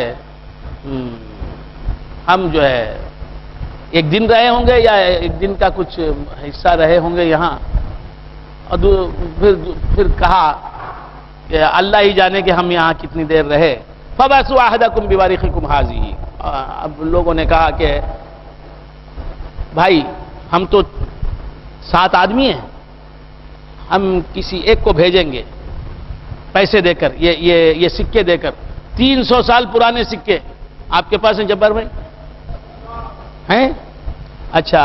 ہم جو ہے ایک دن رہے ہوں گے یا ایک دن کا کچھ حصہ رہے ہوں گے یہاں. اور پھر کہا کہ اللہ ہی جانے کہ ہم یہاں کتنی دیر رہے. فَبَعْثُوا أَحَدَكُمْ بِوَرِقِكُمْ هَٰذِهِ. اب لوگوں نے کہا کہ بھائی ہم تو 7 آدمی ہیں، ہم کسی ایک کو بھیجیں گے پیسے دے کر، یہ سکے دے کر. 300 سال پرانے سکے آپ کے پاس ہیں جبار بھائی؟ ہیں؟ اچھا،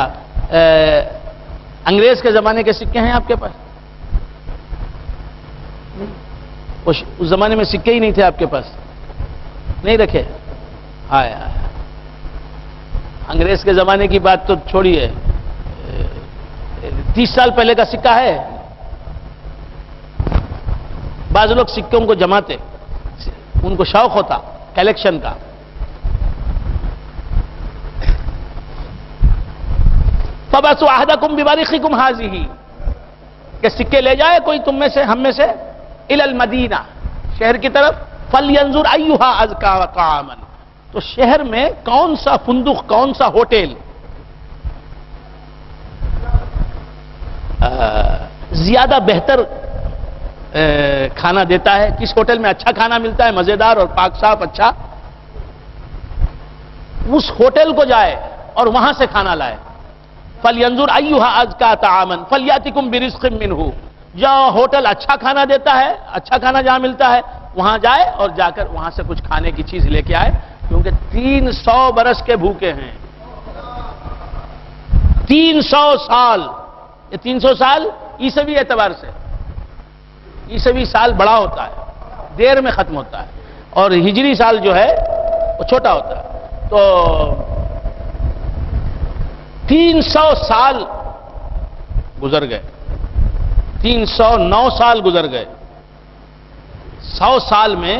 انگریز کے زمانے کے سکے ہیں آپ کے پاس؟ اس زمانے میں سکے ہی نہیں تھے آپ کے پاس، نہیں رکھے؟ آیا انگریز کے زمانے کی بات تو چھوڑیے، 30 سال پہلے کا سکہ ہے. بعض لوگ سکوں کو جماتے، ان کو شوق ہوتا کلیکشن کا. فَبَعْثُوا أَحَدَكُمْ بِوَرِقِكُمْ هَٰذِهِ. کہ سکے لے جائے کوئی تم میں سے، ہم میں سے، إِلَى الْمَدِينَةِ، شہر کی طرف. فَلْيَنْظُرْ أَيُّهَا أَزْكَىٰ طَعَامًا. تو شہر میں کون سا فندق، کون سا ہوٹل زیادہ بہتر کھانا دیتا ہے، کس ہوٹل میں اچھا کھانا ملتا ہے، مزیدار اور پاک صاف اچھا، اس ہوٹل کو جائے اور وہاں سے کھانا لائے. فَلْيَنْظُرْ أَيُّهَا أَزْكَىٰ طَعَامًا فَلْيَأْتِكُمْ بِرِزْقٍ مِّنْهُ. جو ہوٹل اچھا کھانا دیتا ہے، اچھا کھانا جہاں ملتا ہے وہاں جائے اور جا کر وہاں سے کچھ کھانے کی چیز لے کے آئے، کیونکہ 300 برس کے بھوکے ہیں. 300 سال. یہ 300 سال عیسوی اعتبار سے، عیسوی سال بڑا ہوتا ہے، دیر میں ختم ہوتا ہے، اور ہجری سال جو ہے وہ چھوٹا ہوتا ہے. تو 300 سال گزر گئے، 309 سال گزر گئے. 100 سال میں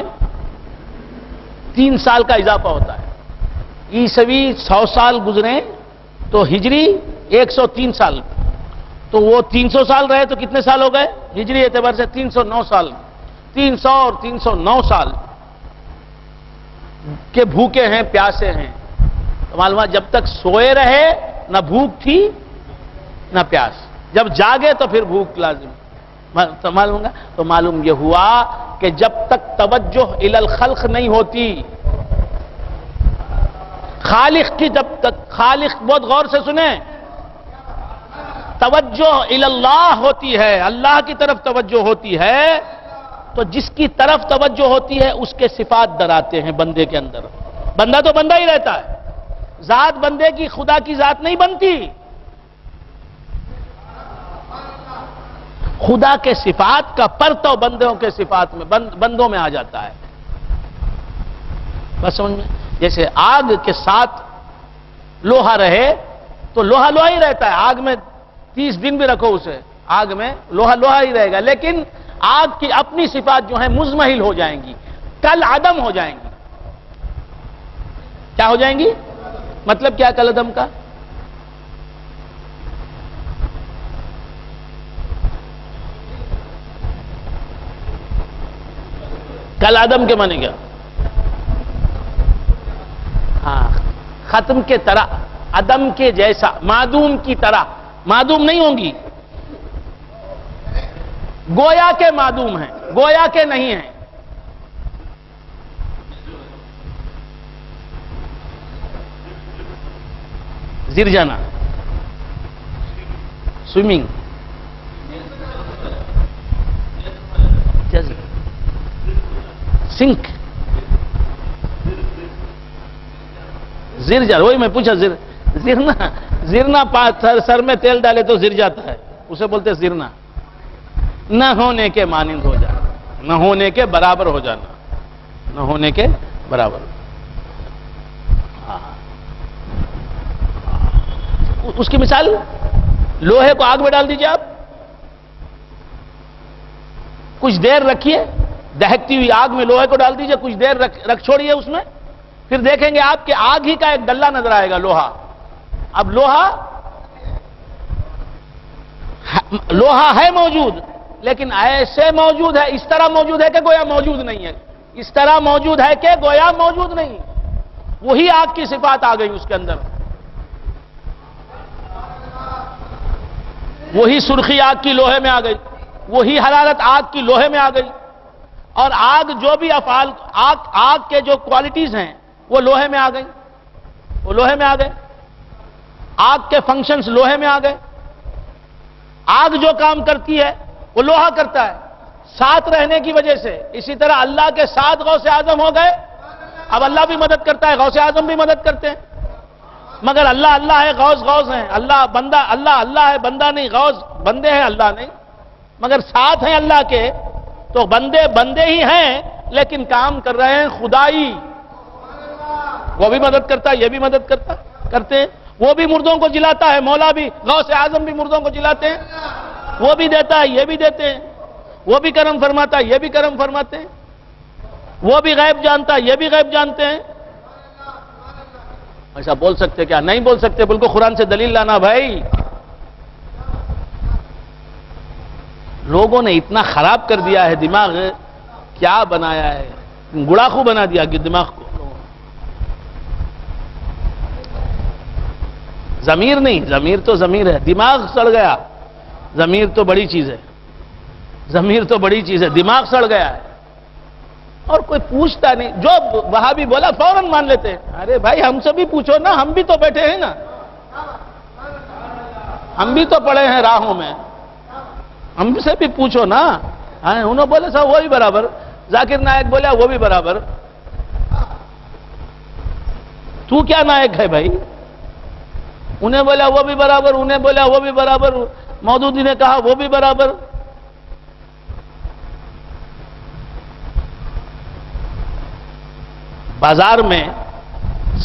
3 سال کا اضافہ ہوتا ہے. عیسوی 100 سال گزرے تو ہجری 103 سال، تو وہ 300 سال رہے تو کتنے سال ہو گئے ہجری اعتبار سے؟ 309 سال، 300 اور 309 سال کے بھوکے ہیں، پیاسے ہیں۔ تو معلوم ہے جب تک سوئے رہے نہ بھوک تھی نہ پیاس، جب جاگے تو پھر بھوک لازم۔ تو معلوم یہ ہوا کہ جب تک توجہ الی الخلق نہیں ہوتی، خالق کی، جب تک خالق، بہت غور سے سنیں، توجہ الی اللہ ہوتی ہے، اللہ کی طرف توجہ ہوتی ہے، تو جس کی طرف توجہ ہوتی ہے اس کے صفات دراتے ہیں بندے کے اندر۔ بندہ تو بندہ ہی رہتا ہے، ذات بندے کی خدا کی ذات نہیں بنتی، خدا کے صفات کا پرتو بندوں کے صفات میں، بندوں میں آ جاتا ہے۔ بس سمجھ میں؟ جیسے آگ کے ساتھ لوہا رہے تو لوہا لوہا ہی رہتا ہے، آگ میں 30 دن بھی رکھو اسے، آگ میں لوہا لوہا ہی رہے گا، لیکن آگ کی اپنی صفات جو ہیں مزمحل ہو جائیں گی، کل عدم ہو جائیں گی۔ کیا ہو جائیں گی؟ مطلب کیا کل عدم کا؟ کل عدم کے معنی کیا؟ ہاں، ختم کے طرح، عدم کے جیسا، معدوم کی طرح، معدوم نہیں ہوں گی، گویا کے معدوم ہیں، گویا کے نہیں ہیں۔ گر جانا، سوئمنگ، سنک، زر جا، وہی میں پوچھا، زرنا سر میں تیل ڈالے تو زر جاتا ہے، اسے بولتے زرنا۔ نہ ہونے کے مانند ہو جانا، نہ ہونے کے برابر ہو جانا، نہ ہونے کے برابر۔ اس کی مثال، لوہے کو آگ میں ڈال دیجئے آپ، کچھ دیر رکھیے، دہکتی ہوئی آگ میں لوہے کو ڈال دیجئے، کچھ دیر رکھ چھوڑیے اس میں، پھر دیکھیں گے آپ کہ آگ ہی کا ایک ڈلہ نظر آئے گا، لوہا۔ اب لوہا ہے موجود، لیکن ایسے موجود ہے، اس طرح موجود ہے کہ گویا موجود نہیں ہے، اس طرح موجود ہے کہ گویا موجود نہیں۔ وہی آگ کی صفات آ گئی اس کے اندر، وہی سرخی آگ کی لوہے میں آ گئی، وہی حرارت آگ کی لوہے میں آ گئی، اور آگ جو بھی افعال، آگ کے جو کوالٹیز ہیں وہ لوہے میں آ گئی، وہ لوہے میں آ گئے، آگ کے فنکشنز لوہے میں آ گئے، آگ جو کام کرتی ہے وہ لوہا کرتا ہے، ساتھ رہنے کی وجہ سے۔ اسی طرح اللہ کے ساتھ غوث اعظم ہو گئے، اب اللہ بھی مدد کرتا ہے، غوث اعظم بھی مدد کرتے ہیں، مگر اللہ اللہ ہے، غوث غوث ہیں، اللہ بندہ، اللہ اللہ ہے، بندہ نہیں، غوث بندے ہیں، اللہ نہیں، مگر ساتھ ہیں اللہ کے، تو بندے بندے ہی ہیں لیکن کام کر رہے ہیں خدائی۔ وہ بھی مدد کرتا ہے، یہ بھی مدد کرتے ہیں، وہ بھی مردوں کو جلاتا ہے، مولا بھی، غوث اعظم بھی مردوں کو جلاتے ہیں، وہ بھی دیتا ہے، یہ بھی دیتے ہیں، وہ بھی کرم فرماتا ہے، یہ بھی کرم فرماتے ہیں، وہ بھی غیب جانتا ہے، یہ بھی غیب جانتے ہیں۔ ایسا بول سکتے کیا؟ نہیں بول سکتے، بالکل قرآن سے دلیل لانا بھائی۔ لوگوں نے اتنا خراب کر دیا ہے دماغ، کیا بنایا ہے، گڑاخو بنا دیا دماغ کو۔ ضمیر نہیں، ضمیر تو ضمیر ہے، دماغ سڑ گیا، ضمیر تو بڑی چیز ہے، ضمیر تو بڑی چیز ہے، دماغ سڑ گیا ہے، اور کوئی پوچھتا نہیں، جو وہاں بھی بولا فوراً مان لیتے ہیں۔ ارے بھائی ہم سے بھی پوچھو نا، ہم بھی تو بیٹھے ہیں نا، ہم بھی تو پڑے ہیں راہوں میں، ہم سے بھی پوچھو نا۔ انہوں بولے صاحب وہ بھی برابر، ذاکر نائک بولے وہ بھی برابر، تو کیا نائک ہے بھائی؟ انہیں بولا وہ بھی برابر، انہیں بولا وہ بھی برابر، مودودی نے کہا وہ بھی برابر۔ بازار میں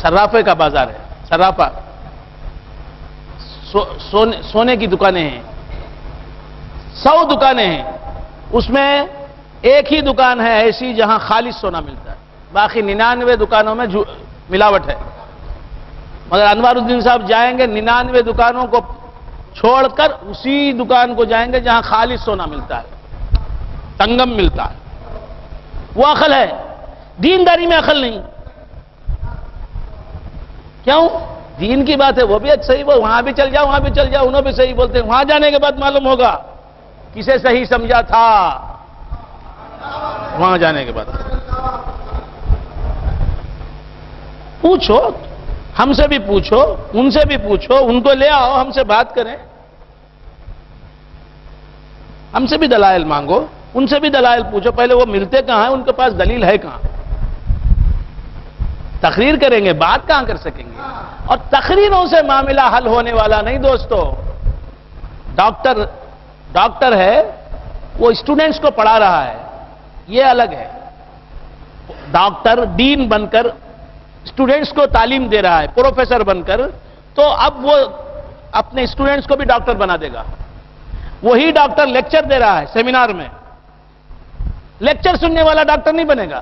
صرافے کا بازار ہے، صرافہ، سونے کی دکانیں ہیں، 100 دکانیں ہیں، اس میں ایک ہی دکان ہے ایسی جہاں خالص سونا ملتا ہے، باقی 99 دکانوں میں ملاوٹ ہے۔ مگر انوار الدین صاحب جائیں گے 99 دکانوں کو چھوڑ کر اسی دکان کو جائیں گے جہاں خالص سونا ملتا ہے، تنگم ملتا ہے. وہ عقل ہے، دینداری میں عقل نہیں. کیوں؟ دین کی بات ہے، وہ بھی صحیح، وہ وہاں بھی چل جاؤ، وہاں بھی چل جاؤ، انہوں بھی صحیح بولتے ہیں. وہاں جانے کے بعد معلوم ہوگا کسے صحیح سمجھا تھا. وہاں جانے کے بعد پوچھو، ہم سے بھی پوچھو، ان سے بھی پوچھو، ان کو لے آؤ، ہم سے بات کریں، ہم سے بھی دلائل مانگو، ان سے بھی دلائل پوچھو. پہلے وہ ملتے کہاں ہیں، ان کے پاس دلیل ہے کہاں؟ تقریر کریں گے، بات کہاں کر سکیں گے؟ اور تقریروں سے معاملہ حل ہونے والا نہیں دوستو. ڈاکٹر ہے، وہ اسٹوڈنٹس کو پڑھا رہا ہے، یہ الگ ہے. ڈاکٹر ڈین بن کر اسٹوڈنٹس کو تعلیم دے رہا ہے، پروفیسر بن کر، تو اب وہ اپنے اسٹوڈنٹس کو بھی ڈاکٹر بنا دے گا. وہی ڈاکٹر لیکچر دے رہا ہے سیمینار میں، لیکچر سننے والا ڈاکٹر نہیں بنے گا.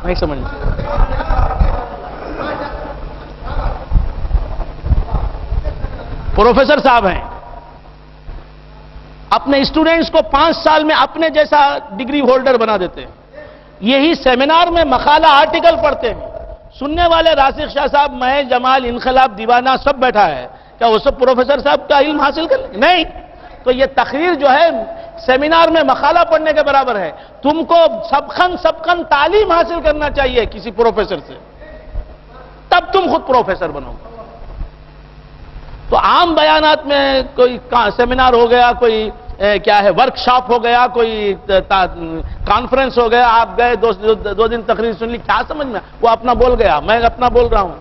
نہیں سمجھ. پروفیسر صاحب ہیں، اپنے اسٹوڈنٹس کو 5 سال میں اپنے جیسا ڈگری ہولڈر بنا دیتے ہیں. یہی سیمینار میں مقالہ آرٹیکل پڑھتے ہیں. سننے والے راسخ شاہ صاحب، میں جمال، انقلاب، دیوانہ سب بیٹھا ہے. کیا وہ سب پروفیسر صاحب کا علم حاصل کر لیں؟ نہیں. تو یہ تقریر جو ہے سیمینار میں مقالہ پڑھنے کے برابر ہے. تم کو سبقن تعلیم حاصل کرنا چاہیے کسی پروفیسر سے، تب تم خود پروفیسر بنو گے. تو عام بیانات میں کوئی سیمینار ہو گیا، کوئی کیا ہے ورک شاپ ہو گیا، کوئی کانفرنس ہو گیا، آپ گئے 2 دن تقریر سن لی، کیا سمجھ میں؟ وہ اپنا بول گیا، میں اپنا بول رہا ہوں.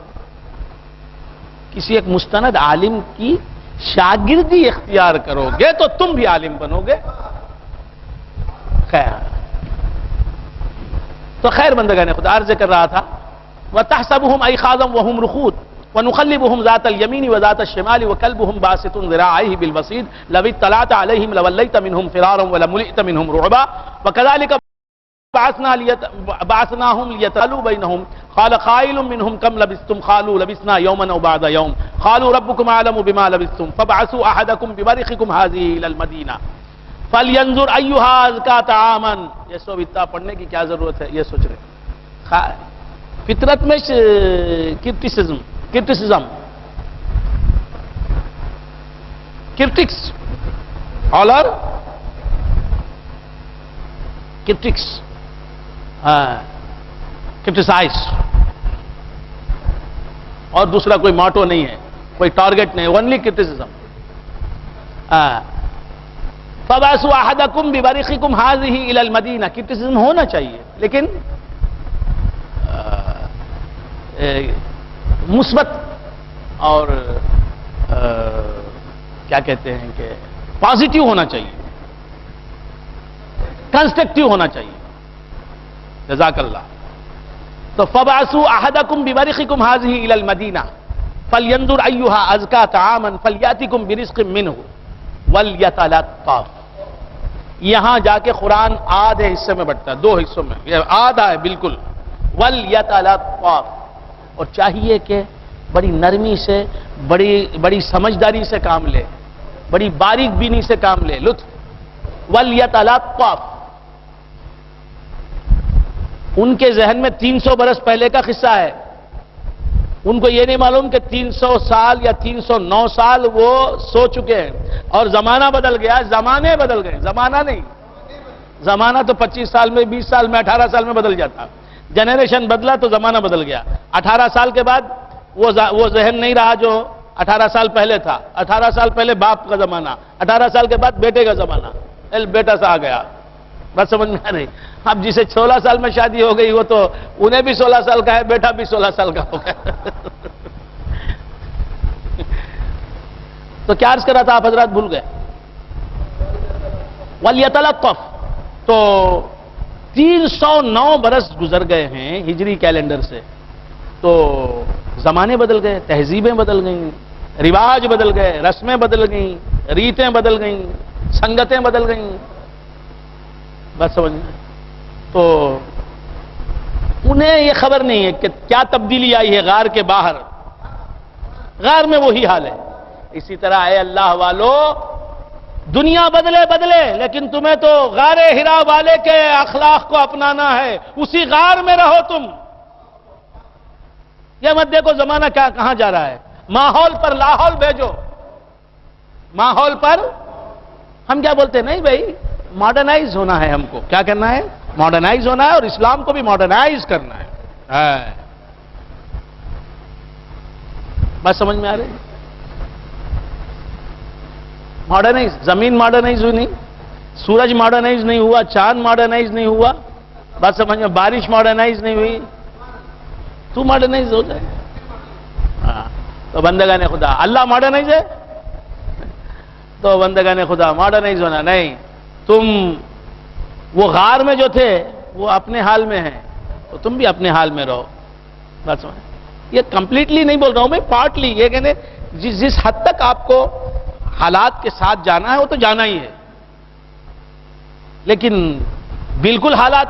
کسی ایک مستند عالم کی شاگردی اختیار کرو گے تو تم بھی عالم بنو گے. خیر، تو خیر بندگان خدا، عرض کر رہا تھا وَتَحْسَبُهُمْ أَيْقَاظًا وَهُمْ رُقُودٌ وَنُقَلِّبُهُمْ ذَاتَ الْيَمِينِ وَذَاتَ الشِّمَالِ وَكَلْبُهُمْ بَاسِطٌ ذِرَاعَيْهِ بِالْوَصِيدِ لَوِ اطَّلَعْتَ عَلَيْهِمْ لَوَلَّيْتَ مِنْهُمْ فِرَارًا وَلَمُلِئْتَ مِنْهُمْ رُعْبًا وَكَذَلِكَ بعثناهم ليتسألوا بينهم قال قائل منهم كم لبثتم قالوا لبثنا يوما أو بعض يوم قالوا ربكم أعلم بما لبثتم فابعثوا أحدكم بورقكم هذه إلى المدينة فلينظر أيها أزكى طعاما. یہ سب اتنا پڑھنے کی کیا ضرورت ہے؟ یہ سوچ رہے فطرت میں کرٹکس کرٹیسائز، اور دوسرا کوئی موٹو نہیں ہے، کوئی ٹارگٹ نہیں، اونلی کرٹیسزم. فَبَعْثُوا أَحَدَكُمْ بِبَرِقِكُمْ هَذِهِ إِلَى الْمَدِينَةِ. کرٹیسزم ہونا چاہیے لیکن مثبت اور کیا کہتے ہیں کہ پازیٹیو ہونا چاہیے، کنسٹرکٹیو ہونا چاہیے. جزاک اللہ. تو فَبَعْثُوا أَحَدَكُمْ بِبَرِقِكُمْ هَذِهِ إِلَى الْمَدِينَةِ فَلْيَنظُرْ أَيُّهَا أَزْكَى طَعَامًا فَلْيَأْتِكُمْ بِرِزْقٍ مِّنْهُ وَلْيَتَلَطَّفْ. یہاں جا کے قرآن آدھے حصے میں بٹتا ہے، 2 حصوں میں، یہ آدھا ہے بالکل. وَلْيَتَلَطَّفْ. اور چاہیے کہ بڑی نرمی سے، بڑی سمجھداری سے کام لے، بڑی باریک بینی سے کام لے، لطف. وَلْيَتَلَطَّفْ. ان کے ذہن میں 300 برس پہلے کا قصہ ہے. ان کو یہ نہیں معلوم کہ 300 سال یا 309 سال وہ سو چکے ہیں اور زمانہ بدل گیا. زمانے بدل گئے، زمانہ نہیں. زمانہ تو 25 سال میں، 20 سال میں، 18 سال میں بدل جاتا. جنریشن بدلا تو زمانہ بدل گیا. 18 سال کے بعد وہ ذہن نہیں رہا جو 18 سال پہلے تھا. 18 سال پہلے باپ کا زمانہ، 18 سال کے بعد بیٹے کا زمانہ. بیٹا سا آ گیا. بات سمجھ میں آ رہی؟ اب جسے 16 سال میں شادی ہو گئی وہ تو انہیں بھی 16 سال کا ہے، بیٹا بھی 16 سال کا ہو گیا. تو کیا عرض کر رہا تھا آپ حضرات؟ بھول گئے. وَلْيَتَلَطَّفْ. تو 309 برس گزر گئے ہیں ہجری کیلنڈر سے. تو زمانے بدل گئے، تہذیبیں بدل گئیں، رواج بدل گئے، رسمیں بدل گئیں، ریتیں بدل گئیں، سنگتیں بدل گئیں. بات سمجھ. تو انہیں یہ خبر نہیں ہے کہ کیا تبدیلی آئی ہے غار کے باہر. غار میں وہی حال ہے. اسی طرح اے اللہ والو، دنیا بدلے لیکن تمہیں تو غار ہرا والے کے اخلاق کو اپنانا ہے. اسی غار میں رہو تم. یہ مت دیکھو زمانہ کہاں جا رہا ہے. ماحول پر لاحول بھیجو. ماحول پر ہم کیا بولتے ہیں؟ نہیں بھائی، ماڈرنائز ہونا ہے. ہم کو کیا کرنا ہے؟ ماڈرنائز ہونا ہے، اور اسلام کو بھی ماڈرنائز کرنا ہے. بس سمجھ میں آ رہی؟ ماڈرنائز، زمین ماڈرنائز ہوئی نہیں، سورج ماڈرنائز نہیں ہوا، چاند ماڈرنائز نہیں ہوا. بات سمجھ میں؟ بارش ماڈرنائز نہیں ہوئی، تو ماڈرنائز ہو جائے. تو بندگان خدا، اللہ ماڈرنائز ہے تو بندگان خدا ماڈرنائز ہونا نہیں. تم وہ غار میں جو تھے وہ اپنے حال میں ہیں، تو تم بھی اپنے حال میں رہو. بات سمجھ؟ یہ کمپلیٹلی نہیں بول رہا ہوں میں، پارٹلی. یہ کہنے جس حد تک آپ کو حالات کے ساتھ جانا ہے وہ تو جانا ہی ہے، لیکن بالکل حالات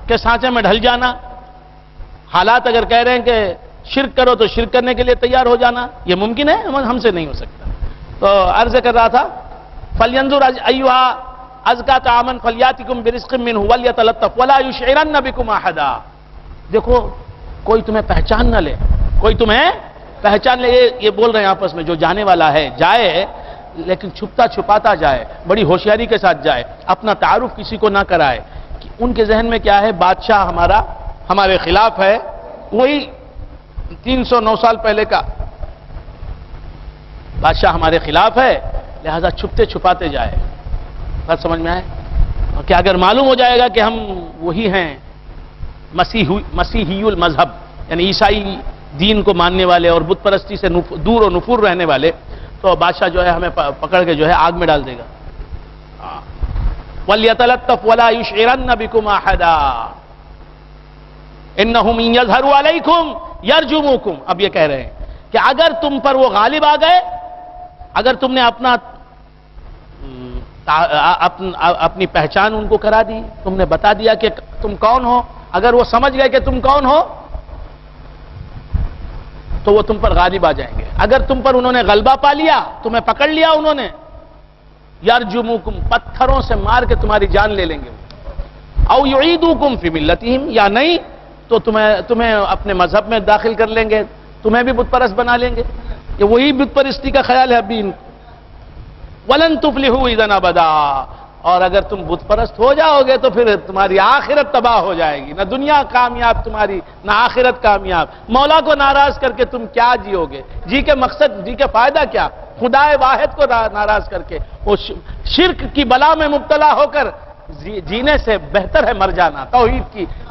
کے سانچے میں ڈھل جانا، حالات اگر کہہ رہے ہیں کہ شرک کرو تو شرک کرنے کے لیے تیار ہو جانا، یہ ممکن ہے؟ ہم سے نہیں ہو سکتا. تو عرض کر رہا تھا فَلْيَنْظُرْ أَيُّهَا أَزْكَىٰ طَعَامًا فَلْيَأْتِكُمْ بِرِزْقٍ مِّنْهُ وَلْيَتَلَطَّفْ وَلَا يُشْعِرَنَّ بِكُمْ أَحَدًا. دیکھو کوئی تمہیں پہچان نہ لے، کوئی تمہیں پہچان لے. یہ بول رہے ہیں آپس میں، جو جانے والا ہے جائے لیکن چھپتا چھپاتا جائے، بڑی ہوشیاری کے ساتھ جائے، اپنا تعارف کسی کو نہ کرائے. کہ ان کے ذہن میں کیا ہے؟ بادشاہ ہمارے خلاف ہے، وہی 309 سال پہلے کا بادشاہ ہمارے خلاف ہے، لہذا چھپتے چھپاتے جائے. بات سمجھ میں آئے؟ کہ اگر معلوم ہو جائے گا کہ ہم وہی ہیں مسیحی المذہب، یعنی عیسائی دین کو ماننے والے اور بت پرستی سے دور و نفور رہنے والے، تو بادشاہ جو ہے ہمیں پکڑ کے جو ہے آگ میں ڈال دے گا. وَلْيَتَلَطَّفْ وَلَا يُشْعِرَنَّ بِكُمْ أَحَدًا إِنَّهُمْ إِن يَظْهَرُوا عَلَيْكُمْ يَرْجُمُوكُمْ. اب یہ کہہ رہے ہیں کہ اگر تم پر وہ غالب آ گئے، اگر تم نے اپنی پہچان ان کو کرا دی، تم نے بتا دیا کہ تم کون ہو، اگر وہ سمجھ گئے کہ تم کون ہو تو وہ تم پر غالب آ جائیں گے. اگر تم پر انہوں نے غلبہ پا لیا، تمہیں پکڑ لیا انہوں نے، یرجموکم، پتھروں سے مار کے تمہاری جان لے لیں گے. او یعیدوکم فی ملتہم، یا نہیں تو تمہیں اپنے مذہب میں داخل کر لیں گے، تمہیں بھی بت پرست بنا لیں گے. یہ وہی بت پرستی کا خیال ہے ابھی. وَلَن تُفْلِحُوا اِذًا أَبَدًا، اور اگر تم بت پرست ہو جاؤ گے تو پھر تمہاری آخرت تباہ ہو جائے گی. نہ دنیا کامیاب تمہاری، نہ آخرت کامیاب. مولا کو ناراض کر کے تم کیا جیو گے؟ جی کے مقصد، جی کے فائدہ کیا؟ خدا واحد کو ناراض کر کے وہ شرک کی بلا میں مبتلا ہو کر جینے سے بہتر ہے مر جانا.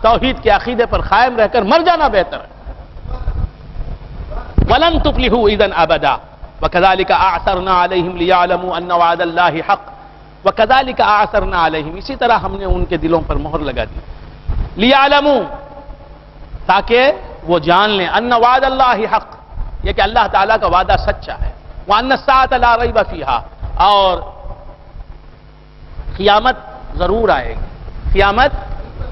توحید کے عقیدے پر قائم رہ کر مر جانا بہتر ہے. وَلَن تُفْلِحُوا اِذًا أَبَدًا وَكَذَلِكَ أَعْثَرْنَا عَلَيْهِمْ لِيَعْلَمُوا أَنَّ وَعْدَ اللَّهِ حَقٌّ وَكَذَلِكَ أَعْثَرْنَا عَلَيْهِمْ. اسی طرح ہم نے ان کے دلوں پر مہر لگا دی، لِيَعْلَمُوا، تاکہ وہ جان لیں، أَنَّ وَعْدَ اللَّهِ حَقٌّ، یہ کہ اللہ تعالیٰ کا وعدہ سچا ہے، وَأَنَّ السَّاعَةَ لَا رَيْبَ فِيهَا، اور قیامت ضرور آئے گی. قیامت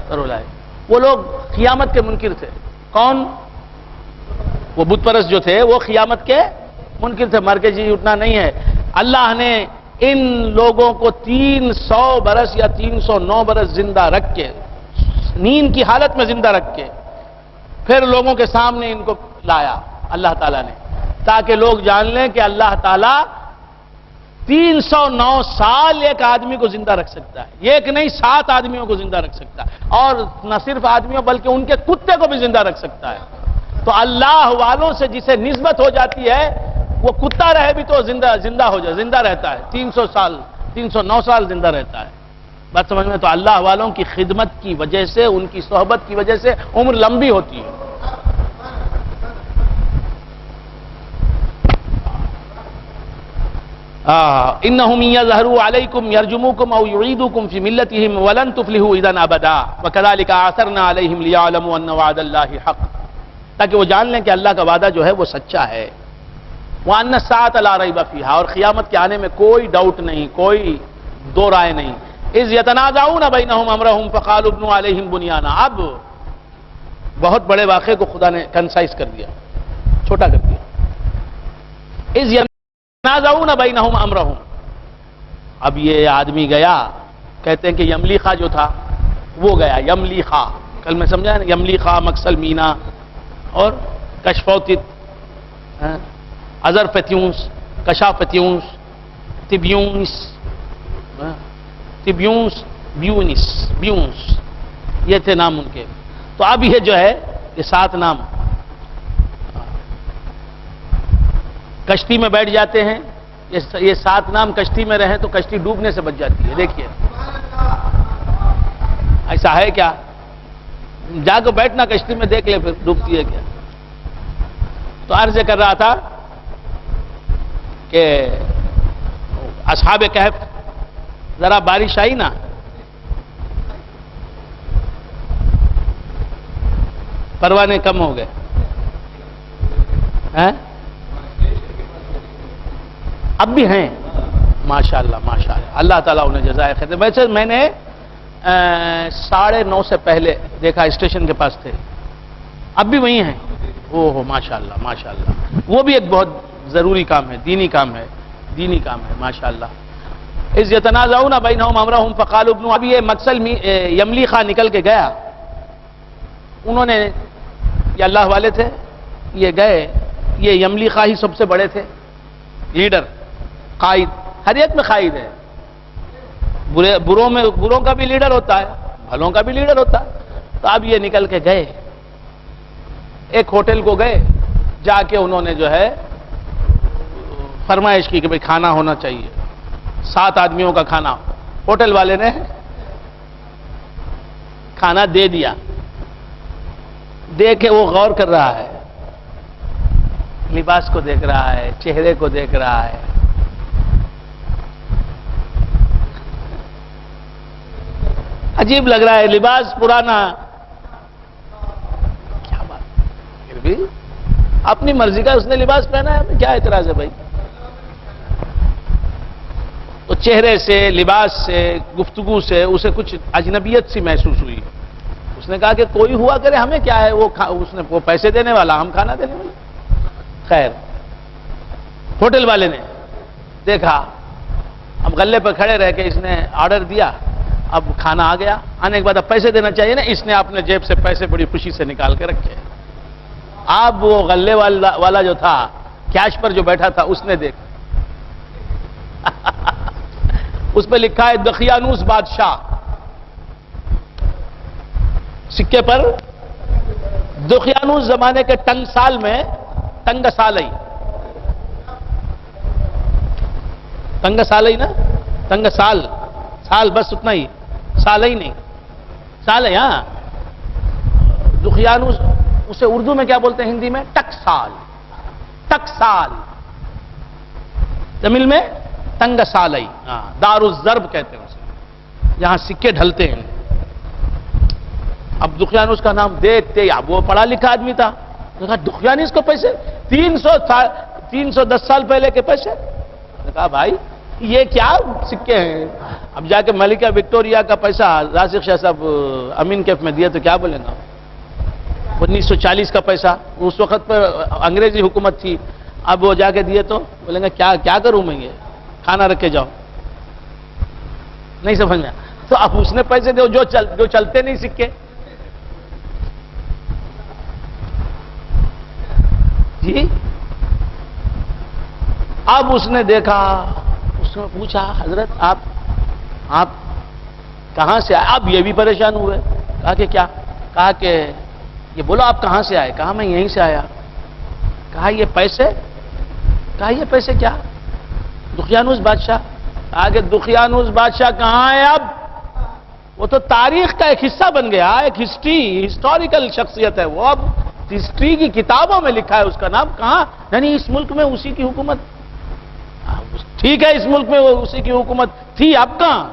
ضرور آئے گی. وہ لوگ قیامت کے منکر تھے. کون؟ وہ بت پرست جو تھے وہ قیامت کے منکر تھے. مر کے جی اٹھنا نہیں ہے. اللہ نے ان لوگوں کو 300 برس یا 309 برس زندہ رکھ کے، نیند کی حالت میں زندہ رکھ کے، پھر لوگوں کے سامنے ان کو لایا اللہ تعالیٰ نے، تاکہ لوگ جان لیں کہ اللہ تعالیٰ 309 سال ایک آدمی کو زندہ رکھ سکتا ہے. ایک نہیں، 7 آدمیوں کو زندہ رکھ سکتا ہے، اور نہ صرف آدمیوں بلکہ ان کے کتے کو بھی زندہ رکھ سکتا ہے. تو اللہ والوں سے جسے نسبت ہو جاتی ہے، وہ کتا رہے بھی تو زندہ ہو جائے، زندہ رہتا ہے. 309 سال زندہ رہتا ہے. بات سمجھ میں؟ تو اللہ والوں کی خدمت کی وجہ سے، ان کی صحبت کی وجہ سے عمر لمبی ہوتی ہے. انہم یظہروا علیکم یرجموکم او یعیدوکم فی ملتہم ولن تفلحوا اذا ابدا وکذلک اعثرنا علیہم لیعلموا ان وعد اللہ حق، تاکہ وہ جان لیں کہ اللہ کا وعدہ جو ہے وہ سچا ہے. وَأَنَّ السَّاعَةَ لَا رَيْبَ فِيهَا، اور قیامت کے آنے میں کوئی ڈاؤٹ نہیں، کوئی دو رائے نہیں. اِذْ يَتَنَازَعُونَ بَيْنَهُمْ أَمْرَهُمْ فَقَالُوا ابْنُوا عَلَيْهِمْ بُنْيَانًا. اب بہت بڑے واقعے کو خدا نے کنسائز کر دیا، چھوٹا کر دیا. اذ ینازعون بینہم امرہم. اب یہ آدمی گیا، کہتے ہیں کہ یملیخا جو تھا وہ گیا. یملیخا کل میں سمجھا نا، یملیخا، مکسل مینا اور کشفوتت، ازرفتیونس، کشافتیونس، تبیونس، تبیونس، بیونس، یہ تھے نام ان کے. تو اب یہ جو ہے یہ 7 نام کشتی میں بیٹھ جاتے ہیں. یہ 7 نام کشتی میں رہیں تو کشتی ڈوبنے سے بچ جاتی ہے. دیکھیے ایسا ہے کیا؟ جا کے بیٹھنا کشتی میں، دیکھ لے پھر ڈوبتی ہے کیا. تو عرض کر رہا تھا کہ اصحاب کہف، ذرا بارش آئی نا، پروانے کم ہو گئے. اب بھی ہیں ماشاءاللہ ماشاءاللہ، اللہ تعالیٰ انہیں جزائے خیر. ویسے میں نے 9:30 سے پہلے دیکھا، اسٹیشن کے پاس تھے، اب بھی وہی ہیں. اوہ ماشاءاللہ ماشاءاللہ. وہ بھی ایک بہت ضروری کام ہے، دینی کام ہے، دینی کام ہے ماشاءاللہ. اذ یتنازعون بینہم امرہم فقالوا ابنوا. اب یہ مکسل یملیخا نکل کے گیا. انہوں نے، یہ اللہ والے تھے، یہ گئے. یہ یملیخا ہی سب سے بڑے تھے، لیڈر، قائد. ہر ایک میں قائد ہے. بروں کا بھی لیڈر ہوتا ہے، بھلوں کا بھی لیڈر ہوتا ہے. تو اب یہ نکل کے گئے، ایک ہوٹل کو گئے. جا کے انہوں نے جو ہے فرمائش کی کہ بھئی کھانا ہونا چاہیے، 7 آدمیوں کا کھانا. ہوٹل والے نے کھانا دے دیا. دیکھے وہ غور کر رہا ہے، لباس کو دیکھ رہا ہے، چہرے کو دیکھ رہا ہے. عجیب لگ رہا ہے، لباس پرانا. کیا بات، پھر بھی اپنی مرضی کا اس نے لباس پہنا ہے، کیا اعتراض ہے بھائی. تو چہرے سے، لباس سے، گفتگو سے اسے کچھ اجنبیت سی محسوس ہوئی. اس نے کہا کہ کوئی ہوا کرے، ہمیں کیا ہے، وہ پیسے دینے والا، ہم کھانا دینے والا. خیر، ہوٹل والے نے دیکھا، اب غلے پہ کھڑے رہ کے اس نے آرڈر دیا. اب کھانا آ گیا، آنے کے بعد اب پیسے دینا چاہیے نا. اس نے اپنے جیب سے پیسے بڑی خوشی سے نکال کے رکھے. اب وہ غلے والا جو تھا، کیش پر جو بیٹھا تھا، اس نے دیکھا، اس پہ لکھا ہے دقیانوس بادشاہ. سکے پر دقیانوس زمانے کے ٹنگ سال میں، ٹنگ سالئی نا، ٹنگ سال بس اتنا ہی، سال ہی نہیں، سال ہے. ہاں، دقیانوس اسے اردو میں کیا بولتے ہیں، ہندی میں ٹکسال. ٹکسال تمل میں ٹنگ سالئی. ہاں، دار الضرب کہتے ہیں اسے، یہاں سکے ڈھلتے ہیں. اب دقیانوس کا نام دیکھتے، اب وہ پڑھا لکھا آدمی تھا، کہا دقیانوس کو پیسے 310 سال پہلے کے پیسے. کہا بھائی یہ کیا سکے ہیں. اب جا کے ملکہ وکٹوریہ کا پیسہ راشد شاہ صاحب امین کیف میں دیا تو کیا بولیں گا. 1940 کا پیسہ، اس وقت پہ انگریزی حکومت تھی. اب وہ جا کے دیے تو بولیں گے کیا کروں میں، یہ کھانا رکھ کے جاؤ. نہیں سمجھ میں. تو اب اس نے پیسے دے جو چلتے نہیں سکے. جی اب اس نے دیکھا، اس نے پوچھا حضرت آپ کہاں سے آئے. اب یہ بھی پریشان ہوئے. کہا کہ کیا؟ کہا کہ یہ بولو آپ کہاں سے آئے. کہا میں یہیں سے آیا. کہا یہ پیسے؟ کہا یہ پیسے کیا؟ دقیانوس بادشاہ. کہا کہ دقیانوس بادشاہ کہاں ہے اب؟ وہ تو تاریخ کا ایک حصہ بن گیا، ایک ہسٹوریکل شخصیت ہے وہ. اب ہسٹری کی کتابوں میں لکھا ہے اس کا نام. کہاں؟ یعنی اس ملک میں اسی کی حکومت. ٹھیک ہے، اس ملک میں وہ اسی کی حکومت تھی، اب کہاں؟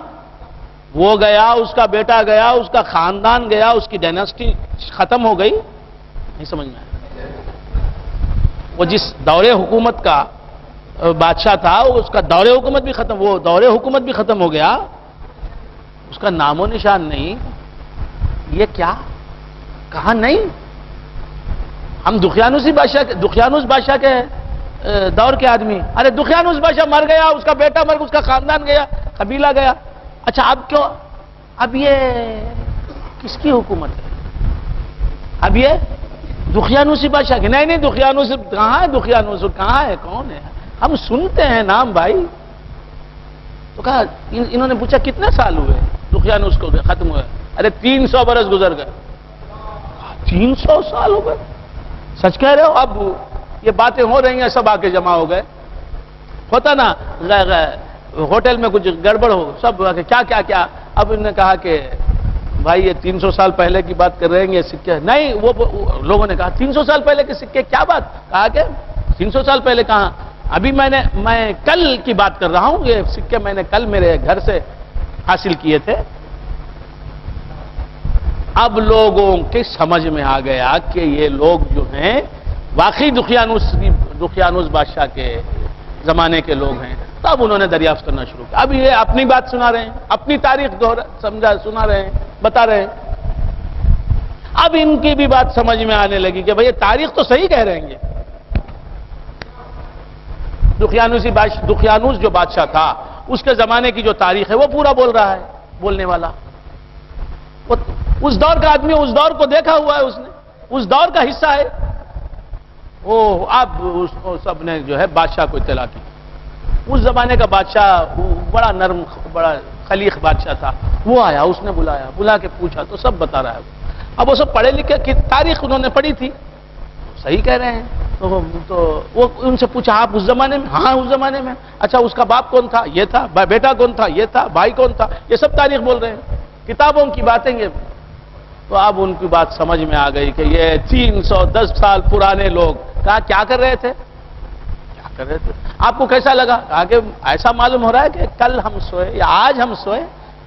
وہ گیا، اس کا بیٹا گیا، اس کا خاندان گیا، اس کی ڈائناسٹی ختم ہو گئی. نہیں سمجھ میں آیا. وہ جس دور حکومت کا بادشاہ تھا، اس کا دور حکومت بھی ختم، وہ دور حکومت بھی ختم ہو گیا، اس کا نام و نشان نہیں. یہ کیا؟ کہا نہیں، ہم دقیانوس بادشاہ کے دور کے آدمی. ارے دقیانوس بادشاہ مر گیا، اس کا بیٹا مر گیا، اس کا خاندان گیا، قبیلہ گیا. اچھا اب کیوں؟ اب یہ کس کی حکومت ہے؟ اب یہ دقیانوسی بادشاہ کی؟ نہیں دقیانوس کہاں ہے؟ دقیانوس کہاں ہے؟ کون ہے؟ ہم سنتے ہیں نام بھائی. تو کہا انہوں نے پوچھا کتنے سال ہوئے دقیانوس کو ختم ہوئے؟ ارے 300 برس گزر گئے. 300 سال ہو گئے؟ سچ کہہ رہے ہو؟ اب یہ باتیں ہو رہی ہیں، سب آ کے جمع ہو گئے. ہوتا نا ہوٹل میں کچھ گڑبڑ ہو، سب آ کے کیا. اب انہوں نے کہا کہ بھائی یہ 300 سال پہلے کی بات کر رہے ہیں، یہ سکے نہیں. وہ لوگوں نے کہا 300 سال پہلے کے سکے؟ کیا بات؟ کہا کہ 300 سال پہلے کہاں، ابھی میں کل کی بات کر رہا ہوں. یہ سکے میں نے کل میرے گھر سے حاصل کیے تھے. اب لوگوں کے سمجھ میں آ گیا کہ یہ لوگ جو ہیں واقعی دقیانوس بادشاہ کے زمانے کے لوگ ہیں. تو اب انہوں نے دریافت کرنا شروع کیا. اب یہ اپنی بات سنا رہے ہیں، اپنی تاریخ سنا رہے ہیں، بتا رہے ہیں. اب ان کی بھی بات سمجھ میں آنے لگی کہ بھئی یہ تاریخ تو صحیح کہہ رہے ہیں. یہ دقیانوس جو بادشاہ تھا اس کے زمانے کی جو تاریخ ہے وہ پورا بول رہا ہے بولنے والا. اس دور کا آدمی، اس دور کو دیکھا ہوا ہے، اس نے اس دور کا حصہ ہے. اب سب نے جو ہے بادشاہ کو اطلاع کی. اس زمانے کا بادشاہ بڑا نرم، بڑا خلیق بادشاہ تھا. وہ آیا، اس نے بلا کے پوچھا تو سب بتا رہا ہے. اب وہ سب پڑھے لکھے کی تاریخ انہوں نے پڑھی تھی، صحیح کہہ رہے ہیں. تو وہ ان سے پوچھا آپ اس زمانے میں؟ ہاں اس زمانے میں. اچھا اس کا باپ کون تھا؟ یہ تھا. بیٹا کون تھا؟ یہ تھا. بھائی کون تھا؟ یہ سب تاریخ بول رہے ہیں، کتابوں کی باتیں یہ. تو اب ان کی بات سمجھ میں آ گئی کہ یہ 310 سال پرانے لوگ. کہا کیا کر رہے تھے؟ آپ کو کیسا لگا؟ کہا کہ ایسا معلوم ہو رہا ہے کہ کل ہم سوئے یا آج ہم سوئے،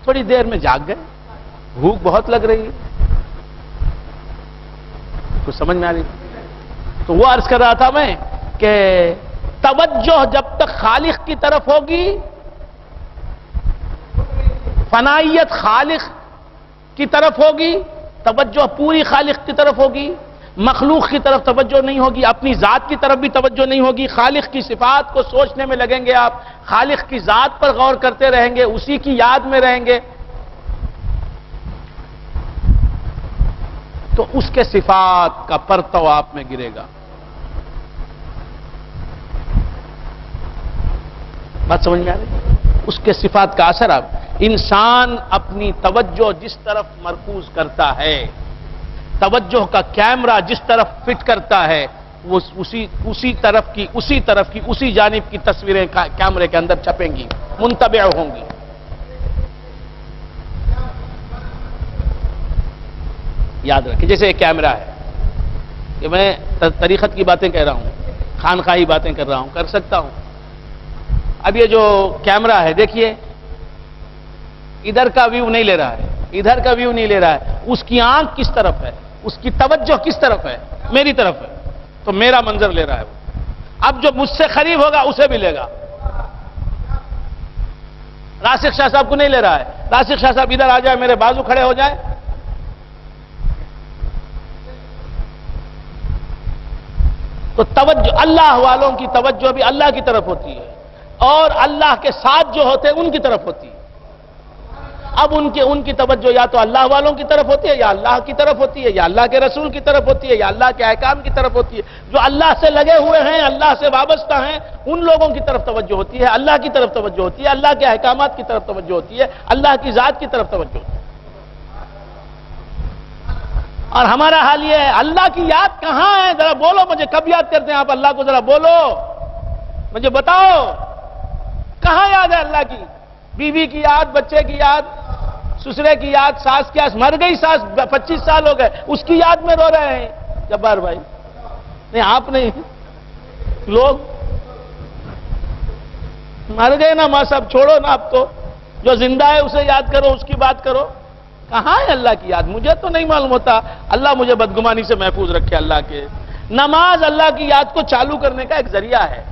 تھوڑی دیر میں جاگ گئے، بھوک بہت لگ رہی ہے. کچھ سمجھ میں آ رہی؟ تو وہ عرض کر رہا تھا میں کہ توجہ جب تک خالق کی طرف ہوگی، فنائیت خالق کی طرف ہوگی، توجہ پوری خالق کی طرف ہوگی، مخلوق کی طرف توجہ نہیں ہوگی، اپنی ذات کی طرف بھی توجہ نہیں ہوگی. خالق کی صفات کو سوچنے میں لگیں گے آپ، خالق کی ذات پر غور کرتے رہیں گے، اسی کی یاد میں رہیں گے، تو اس کے صفات کا پرتو آپ میں گرے گا. بات سمجھ میں آ رہی؟ اس کے صفات کا اثر. آپ انسان اپنی توجہ جس طرف مرکوز کرتا ہے، توجہ کا کیمرہ جس طرف فٹ کرتا ہے، وہ اسی طرف کی اسی جانب کی تصویریں کیمرے کے اندر چھپیں گی، منطبع ہوں گی. یاد رکھیں، جیسے ایک کیمرہ ہے کہ میں طریقت کی باتیں کہہ رہا ہوں، خانقاہی باتیں کر رہا ہوں، کر سکتا ہوں. اب یہ جو کیمرہ ہے دیکھیے، ادھر کا ویو نہیں لے رہا ہے، ادھر کا ویو نہیں لے رہا ہے. اس کی آنکھ کس طرف ہے، اس کی توجہ کس طرف ہے؟ میری طرف ہے، تو میرا منظر لے رہا ہے وہ. اب جو مجھ سے قریب ہوگا اسے بھی لے گا. راسخ شاہ صاحب کو نہیں لے رہا ہے. راسخ شاہ صاحب ادھر آ جائے، میرے بازو کھڑے ہو جائیں، تو توجہ اللہ والوں کی توجہ بھی اللہ کی طرف ہوتی ہے، اور اللہ کے ساتھ جو ہوتے ہیں ان کی طرف ہوتی ہے. اب ان کی توجہ یا تو اللہ والوں کی طرف ہوتی ہے، یا اللہ کی طرف ہوتی ہے، یا اللہ کے رسول کی طرف ہوتی ہے، یا اللہ کے احکام کی طرف ہوتی ہے. جو اللہ سے لگے ہوئے ہیں، اللہ سے وابستہ ہیں، ان لوگوں کی طرف توجہ ہوتی ہے، اللہ کی طرف توجہ ہوتی ہے، اللہ کے احکامات کی طرف توجہ ہوتی ہے، اللہ کی ذات کی طرف توجہ ہوتی ہے. اور ہمارا حال یہ ہے، اللہ کی یاد کہاں ہے؟ ذرا بولو مجھے، کب یاد کرتے ہیں آپ اللہ کو؟ ذرا بولو مجھے، بتاؤ کہاں یاد ہے اللہ کی؟ بیوی کی یاد، بچے کی یاد، سسرے کی یاد، ساس کی یاد. مر گئی ساس، 25 سال ہو گئے، اس کی یاد میں رو رہے ہیں. جبار بھائی نہیں، آپ نہیں، لوگ مر گئے نا ماں صاحب، چھوڑو نا. اب تو جو زندہ ہے اسے یاد کرو، اس کی بات کرو. کہاں ہے اللہ کی یاد؟ مجھے تو نہیں معلوم ہوتا. اللہ مجھے بدگمانی سے محفوظ رکھے. اللہ کے نماز اللہ کی یاد کو چالو کرنے کا ایک ذریعہ ہے.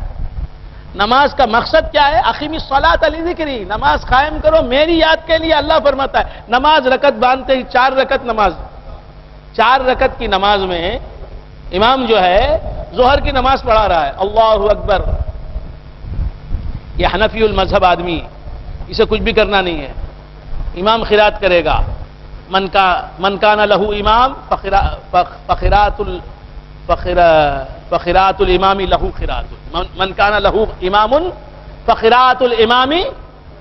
نماز کا مقصد کیا ہے؟ اقیم الصلاۃ لذکری، نماز قائم کرو میری یاد کے لیے. اللہ فرماتا ہے نماز رکعت باندھتے ہی 4 رکعت نماز، 4 رکعت کی نماز میں امام جو ہے ظہر کی نماز پڑھا رہا ہے، اللہ اکبر، یہ حنفی المذہب آدمی، اسے کچھ بھی کرنا نہیں ہے، امام قرات کرے گا، من کان لہ امام فقرات الامام لہ قرات، من کان لہ امام فقرات الامام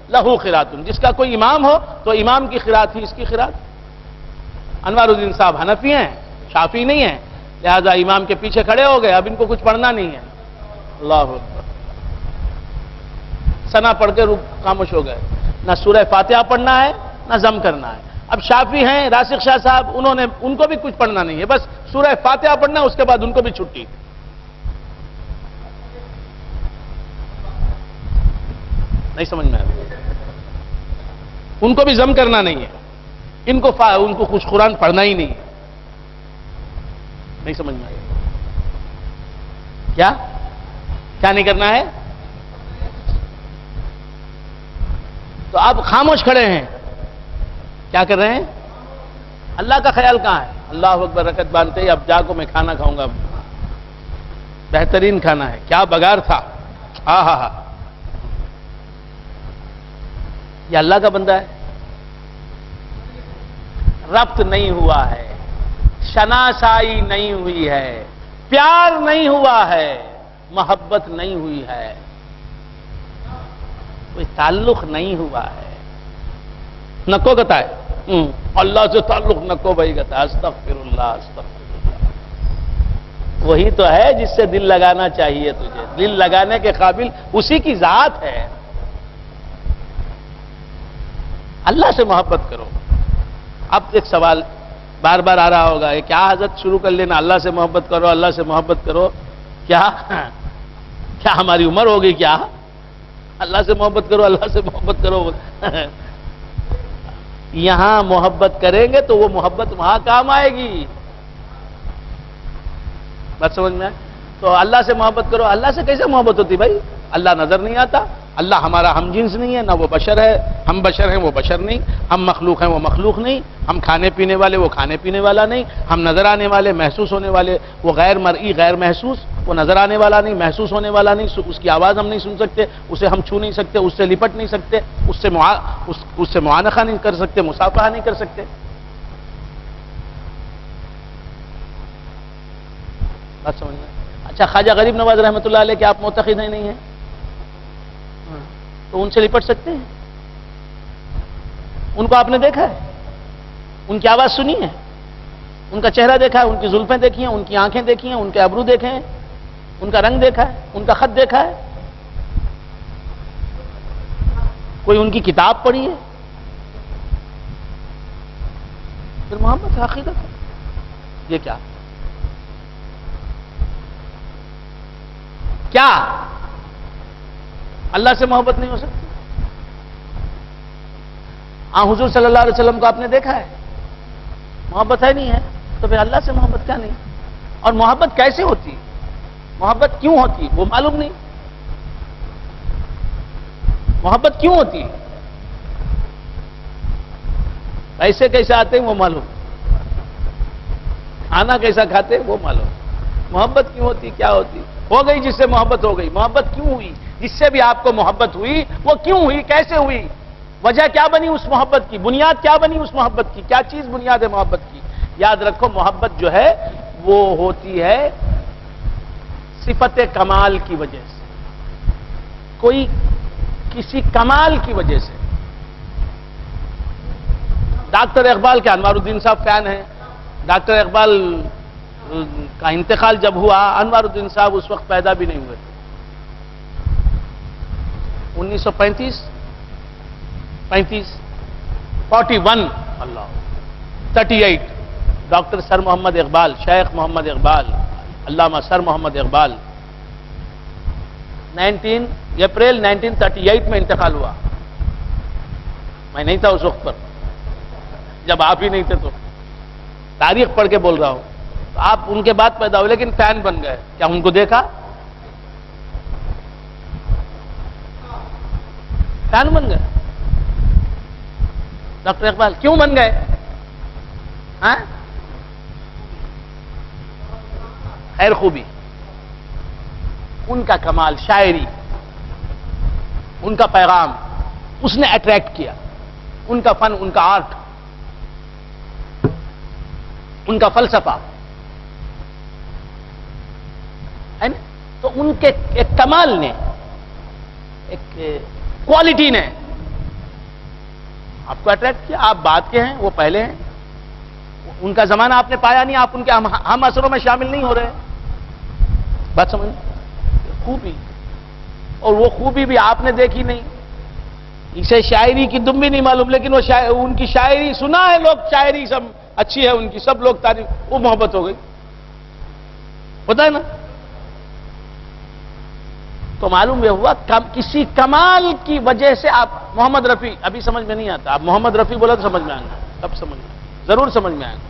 لہ قرات، جس کا کوئی امام ہو تو امام کی قرات ہی اس کی قرات۔ انوار الدین صاحب حنفی ہیں، شافعی نہیں ہیں، لہذا امام کے پیچھے کھڑے ہو گئے، اب ان کو کچھ پڑھنا نہیں ہے، اللہ اکبر، ثنا پڑھ کے خاموش ہو گئے، نہ سورہ فاتحہ پڑھنا ہے نہ ضم کرنا ہے۔ اب شافعی ہیں راسخ شاہ صاحب، ان کو بھی کچھ پڑھنا نہیں ہے، بس سورہ فاتحہ پڑھنا ہے، اس کے بعد ان کو بھی چھٹی۔ نہیں سمجھ میں آیا؟ ان کو بھی ضم کرنا نہیں ہے، ان کو خوش قرآن پڑھنا ہی نہیں ہے۔ نہیں سمجھ میں آیا؟ کیا نہیں کرنا ہے؟ تو آپ خاموش کھڑے ہیں، کیا کر رہے ہیں؟ اللہ کا خیال کہاں ہے؟ اللہ اکبر رکعت باندھتے ہی اب جا کو میں کھانا کھاؤں گا، بہترین کھانا ہے، کیا بگار تھا، ہاں، یہ اللہ کا بندہ ہے؟ ربط نہیں ہوا ہے، شناسائی نہیں ہوئی ہے، پیار نہیں ہوا ہے، محبت نہیں ہوئی ہے، کوئی تعلق نہیں ہوا ہے، نکو گتا ہے، اللہ سے تعلق نکو بھائی گتا ہے، استغفر اللہ استغفر اللہ، وہی تو ہے جس سے دل لگانا چاہیے تجھے، دل لگانے کے قابل اسی کی ذات ہے، اللہ سے محبت کرو۔ اب ایک سوال بار بار آ رہا ہوگا، یہ کیا حضرت شروع کر لینا، اللہ سے محبت کرو، اللہ سے محبت کرو، کیا ہماری عمر ہوگی کیا؟ اللہ سے محبت کرو، اللہ سے محبت کرو، یہاں محبت کریں گے تو وہ محبت وہاں کام آئے گی، بات سمجھ میں؟ تو اللہ سے محبت کرو، اللہ سے کیسے محبت ہوتی بھائی؟ اللہ نظر نہیں آتا، اللہ ہمارا ہم جنس نہیں ہے، نہ وہ بشر ہے، ہم بشر ہیں وہ بشر نہیں، ہم مخلوق ہیں وہ مخلوق نہیں، ہم کھانے پینے والے وہ کھانے پینے والا نہیں، ہم نظر آنے والے محسوس ہونے والے وہ غیر مرئی غیر محسوس، وہ نظر آنے والا نہیں، محسوس ہونے والا نہیں، اس کی آواز ہم نہیں سن سکتے، اسے ہم چھو نہیں سکتے، اس سے لپٹ نہیں سکتے، اس سے معانقہ نہیں کر سکتے، مصافحہ نہیں کر سکتے، بات سمجھ میں؟ اچھا خواجہ غریب نواز رحمۃ اللہ علیہ کہ آپ معتقد ہیں نہیں ہیں، تو ان سے لپٹ سکتے ہیں؟ ان کو آپ نے دیکھا ہے؟ ان کی آواز سنی ہے؟ ان کا چہرہ دیکھا ہے؟ ان کی زلفیں دیکھی ہیں؟ ان کی آنکھیں دیکھی ہیں؟ ان کے ابرو دیکھے ہیں؟ ان کا رنگ دیکھا ہے؟ ان کا خط دیکھا ہے؟ کوئی ان کی کتاب پڑھی ہے؟ پھر محبت ہے، عقیدت ہے، یہ کیا اللہ سے محبت نہیں ہو سکتی؟ حضور صلی اللہ علیہ وسلم کو آپ نے دیکھا ہے؟ محبت ہے نہیں ہے تو پھر اللہ سے محبت کیا نہیں؟ اور محبت کیسے ہوتی؟ محبت کیوں ہوتی وہ معلوم نہیں؟ محبت کیوں ہوتی؟ پیسے کیسے آتے ہیں وہ معلوم، کھانا کیسا کھاتے ہیں وہ معلوم، محبت کیوں ہوتی؟ کیا ہوتی؟ ہو گئی جس سے محبت ہو گئی، محبت کیوں ہوئی؟ جس سے بھی آپ کو محبت ہوئی وہ کیوں ہوئی؟ کیسے ہوئی؟ وجہ کیا بنی اس محبت کی؟ بنیاد کیا بنی اس محبت کی؟ کیا چیز بنیاد ہے محبت کی؟ یاد رکھو محبت جو ہے وہ ہوتی ہے صفت کمال کی وجہ سے، کوئی کسی کمال کی وجہ سے۔ ڈاکٹر اقبال کے انوار الدین صاحب فین ہیں، ڈاکٹر اقبال کا انتقال جب ہوا انوار الدین صاحب اس وقت پیدا بھی نہیں ہوئے تھے، 1935 41 اللہ 38 ڈاکٹر سر محمد اقبال، شیخ محمد اقبال، علامہ سر محمد اقبال 19 اپریل 1938 میں انتقال ہوا۔ میں نہیں تھا اس وقت پر، جب آپ ہی نہیں تھے تو تاریخ پڑھ کے بول رہا ہوں، تو آپ ان کے بعد پیدا ہوئے لیکن فین بن گئے، کیا ان کو دیکھا؟ فین بن گئے ڈاکٹر اقبال، کیوں بن گئے؟ خیر خوبی، ان کا کمال، شاعری، ان کا پیغام اس نے اٹریکٹ کیا، ان کا فن، ان کا آرٹ، ان کا فلسفہ ہے نا، تو ان کے ایک کمال نے، ایک کوالٹی نے آپ کو اٹریکٹ کیا. آپ بعد کے ہیں، وہ پہلے ہیں، ان کا زمانہ آپ نے پایا نہیں، آپ ان کے ہم اثروں میں شامل نہیں ہو رہے. بات سمجھ، خوبی، اور وہ خوبی بھی آپ نے دیکھی نہیں. اسے شاعری کی دم بھی نہیں معلوم، لیکن وہ ان کی شاعری سنا ہے لوگ، شاعری سب اچھی ہے ان کی، سب لوگ تعریف، وہ محبت ہو گئی. ہوتا ہے نا. تو معلوم یہ ہوا کسی کمال کی وجہ سے آپ محمد رفیع، ابھی سمجھ میں نہیں آتا، آپ محمد رفیع بولا تو سمجھ میں آئیں گا، تب سمجھ میں آئیں گا، ضرور سمجھ میں آئیں گا،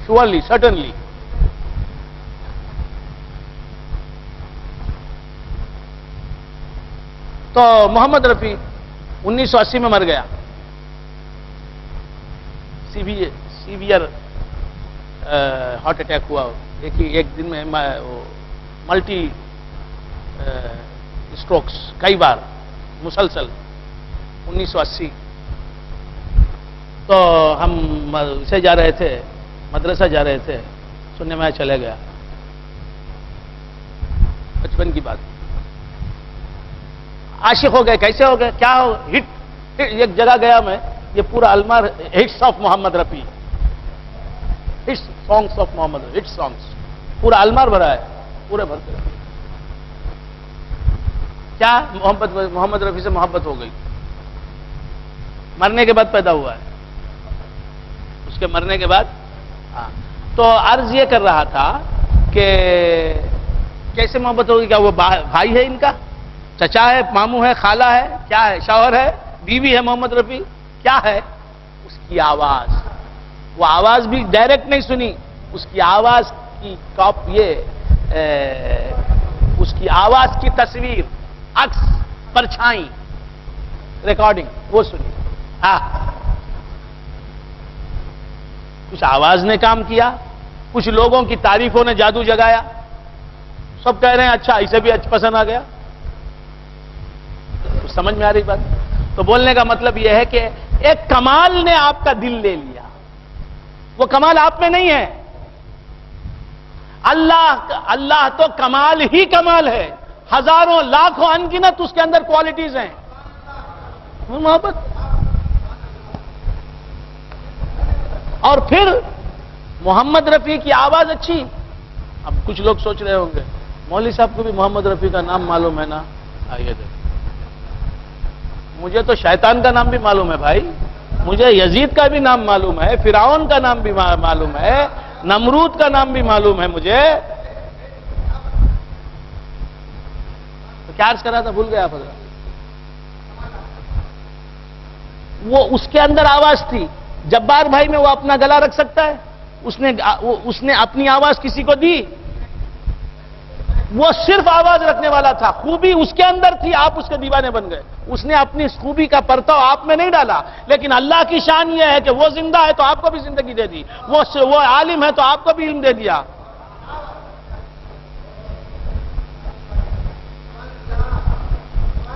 شیورلی، سرٹنلی. تو محمد رفیع 1980 میں مر گیا، سیویئر ہارٹ اٹیک ہوا، ایک دن میں ملٹی اسٹروکس، کئی بار مسلسل. 1980 تو ہم اسے جا رہے تھے، مدرسہ جا رہے تھے، سننے میں چلے گیا. بچپن کی بات، عاشق ہو گئے. کیسے ہو گئے، کیا ہو، ہٹ، ایک جگہ گیا میں، یہ پورا المار hits of Mohammed Rafi, hits songs of Mohammed Rafi, hit songs, پورا المار بھرا ہے، پورے بھرتے رہے. کیا محمد رفیع سے محبت ہو گئی، مرنے کے بعد پیدا ہوا ہے، اس کے مرنے کے بعد. ہاں، تو عرض یہ کر رہا تھا کہ کیسے محبت ہوگی، کیا وہ بھائی ہے ان کا، چچا ہے، ماموں ہے، خالہ ہے، کیا ہے، شوہر ہے، بیوی ہے محمد رفیع، کیا ہے؟ اس کی آواز، وہ آواز بھی ڈائریکٹ نہیں سنی، اس کی آواز کی اس کی آواز کی تصویر، عکس، پرچھائی، ریکارڈنگ، وہ سنی. ہاں، کچھ آواز نے کام کیا، کچھ لوگوں کی تعریفوں نے جادو جگایا، سب کہہ رہے ہیں اچھا، اسے بھی پسند آ گیا. سمجھ میں آ رہی بات؟ تو بولنے کا مطلب یہ ہے کہ ایک کمال نے آپ کا دل لے لیا، وہ کمال آپ میں نہیں ہے. اللہ تو کمال ہی کمال ہے، ہزاروں لاکھوں انگنت اس کے اندر کوالٹیز ہیں. وہ محبت. اور پھر محمد رفیع کی آواز اچھی. اب کچھ لوگ سوچ رہے ہوں گے مولوی صاحب کو بھی محمد رفیع کا نام معلوم ہے نا. آئیے دیکھ، مجھے تو شیطان کا نام بھی معلوم ہے بھائی، مجھے یزید کا بھی نام معلوم ہے، فرعون کا نام بھی معلوم ہے، نمرود کا نام بھی معلوم ہے مجھے. تو کیا عرض کر رہا تھا، بھول گیا آپ حضرات. وہ اس کے اندر آواز تھی. جبار بھائی میں وہ اپنا گلا رکھ سکتا ہے؟ اس نے اپنی آواز کسی کو دی؟ وہ صرف آواز رکھنے والا تھا، خوبی اس کے اندر تھی، آپ اس کے دیوانے بن گئے. اس نے اپنی خوبی کا پرتاؤ آپ میں نہیں ڈالا، لیکن اللہ کی شان یہ ہے کہ وہ زندہ ہے تو آپ کو بھی زندگی دے دی، وہ عالم ہے تو آپ کو بھی علم دے دیا.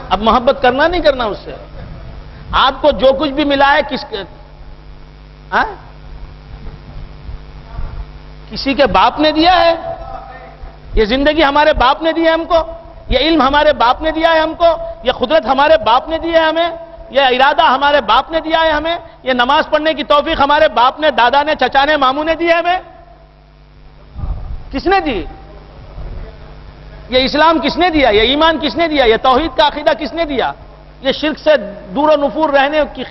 اب محبت کرنا نہیں کرنا اس سے. آپ کو جو کچھ بھی ملا ہے کسی کے باپ نے دیا ہے. یہ زندگی ہمارے باپ نے دی ہے ہم کو، یہ علم ہمارے باپ نے دیا ہے ہم کو، یہ قدرت ہمارے باپ نے دی ہے ہمیں، یہ ارادہ ہمارے باپ نے دیا ہے ہمیں، یہ نماز پڑھنے کی توفیق ہمارے باپ نے، دادا نے، چچا نے، ماموں نے دی ہے ہمیں. کس نے دی؟ یہ اسلام کس نے دیا؟ یہ ایمان کس نے دیا؟ یہ توحید کا عقیدہ کس نے دیا؟ یہ شرک سے دور و نفور رہنے کی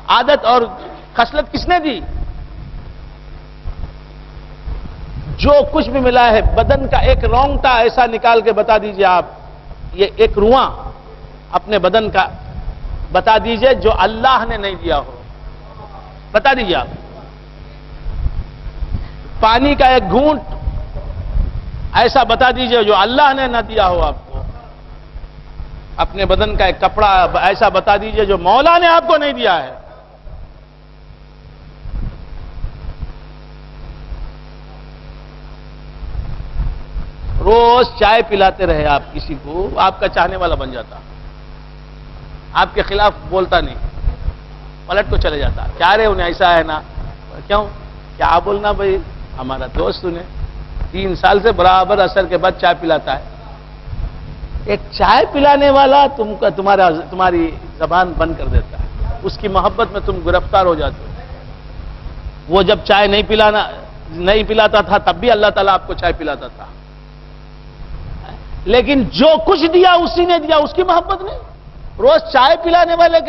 عادت اور خصلت کس نے دی؟ جو کچھ بھی ملا ہے، بدن کا ایک رونگٹا ایسا نکال کے بتا دیجئے آپ، یہ ایک رواں اپنے بدن کا بتا دیجئے جو اللہ نے نہیں دیا ہو، بتا دیجئے آپ. پانی کا ایک گھونٹ ایسا بتا دیجئے جو اللہ نے نہ دیا ہو آپ کو. اپنے بدن کا ایک کپڑا ایسا بتا دیجئے جو مولا نے آپ کو نہیں دیا ہے. روز چائے پلاتے رہے آپ کسی کو، آپ کا چاہنے والا بن جاتا، آپ کے خلاف بولتا نہیں، پلٹ کو چلے جاتا، کیا رے انہیں ایسا ہے نا، کیوں کیا بولنا بھائی، ہمارا دوست انہیں 3 سال سے برابر اثر کے بعد چائے پلاتا ہے۔ ایک چائے پلانے والا تمہاری زبان بند کر دیتا ہے، اس کی محبت میں تم گرفتار ہو جاتے ہو۔ وہ جب چائے نہیں پلاتا تھا تب بھی اللہ تعالیٰ آپ کو چائے پلاتا تھا، لیکن جو کچھ دیا اسی نے دیا، اس کی محبت نہیں۔ روز چائے پلانے والے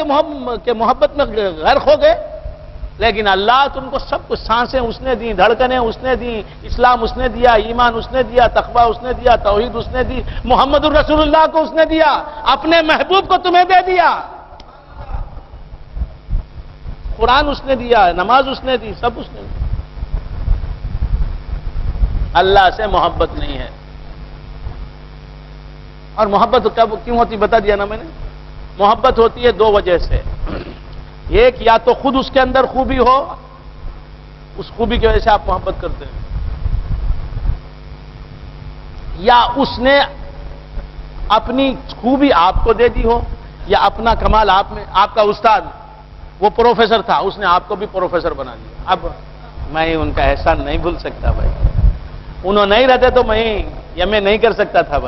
کے محبت میں غرق ہو گئے، لیکن اللہ تم کو سب کچھ، سانسیں اس نے دی، دھڑکنیں اس نے دی، اسلام اس نے دیا، ایمان اس نے دیا، تقوی اس نے دیا، توحید اس نے دی، محمد الرسول اللہ کو اس نے دیا، اپنے محبوب کو تمہیں دے دیا، قرآن اس نے دیا، نماز اس نے دی، سب اس نے دی۔ اللہ سے محبت نہیں ہے۔ اور محبت کیوں ہوتی بتا دیا نا میں نے، محبت ہوتی ہے 2 وجہ سے، ایک یا تو خود اس کے اندر خوبی ہو، اس خوبی کی وجہ سے آپ محبت کرتے ہیں، یا اس نے اپنی خوبی آپ کو دے دی ہو، یا اپنا کمال آپ کا استاد وہ پروفیسر تھا، اس نے آپ کو بھی پروفیسر بنا دیا۔ اب میں ان کا احسان نہیں بھول سکتا بھائی، انہوں نہیں رہتے تو میں ایم اے نہیں کر سکتا تھا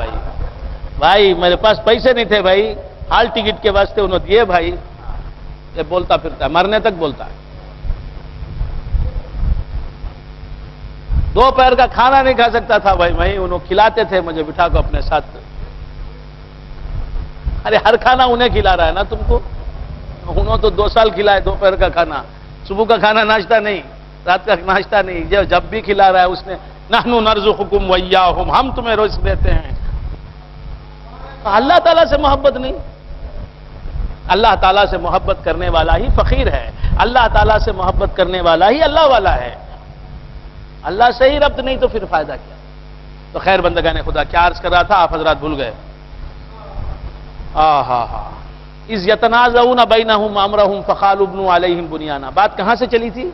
بھائی میرے پاس پیسے نہیں تھے بھائی، ہال ٹکٹ کے واسطے انہوں دیے بھائی، یہ بولتا پھرتا ہے، مرنے تک بولتا ہے۔ 2 پہر کا کھانا نہیں کھا سکتا تھا بھائی میں، انہوں کھلاتے تھے مجھے بٹھا کو اپنے ساتھ۔ ارے ہر کھانا انہیں کھلا رہا ہے نا تم کو، انہوں تو 2 سال کھلائے 2 پہر کا کھانا، صبح کا کھانا ناشتہ نہیں، رات کا ناشتہ نہیں، جب بھی کھلا رہا ہے اس نے، نحن نرزقکم وایاہم، ہم تمہیں رزق دیتے ہیں۔ اللہ تعالیٰ سے محبت نہیں، اللہ تعالیٰ سے محبت کرنے والا ہی فقیر ہے، اللہ تعالیٰ سے محبت کرنے والا ہی اللہ والا ہے، اللہ سے ہی ربط نہیں تو پھر فائدہ کیا؟ تو خیر بندگان خدا، کیا عرض کر رہا تھا آپ حضرات بھول گئے؟ اذ یتنازعون بینہم امرہم فقالوا ابنوا علیہم بنیانا، بات کہاں سے چلی تھی؟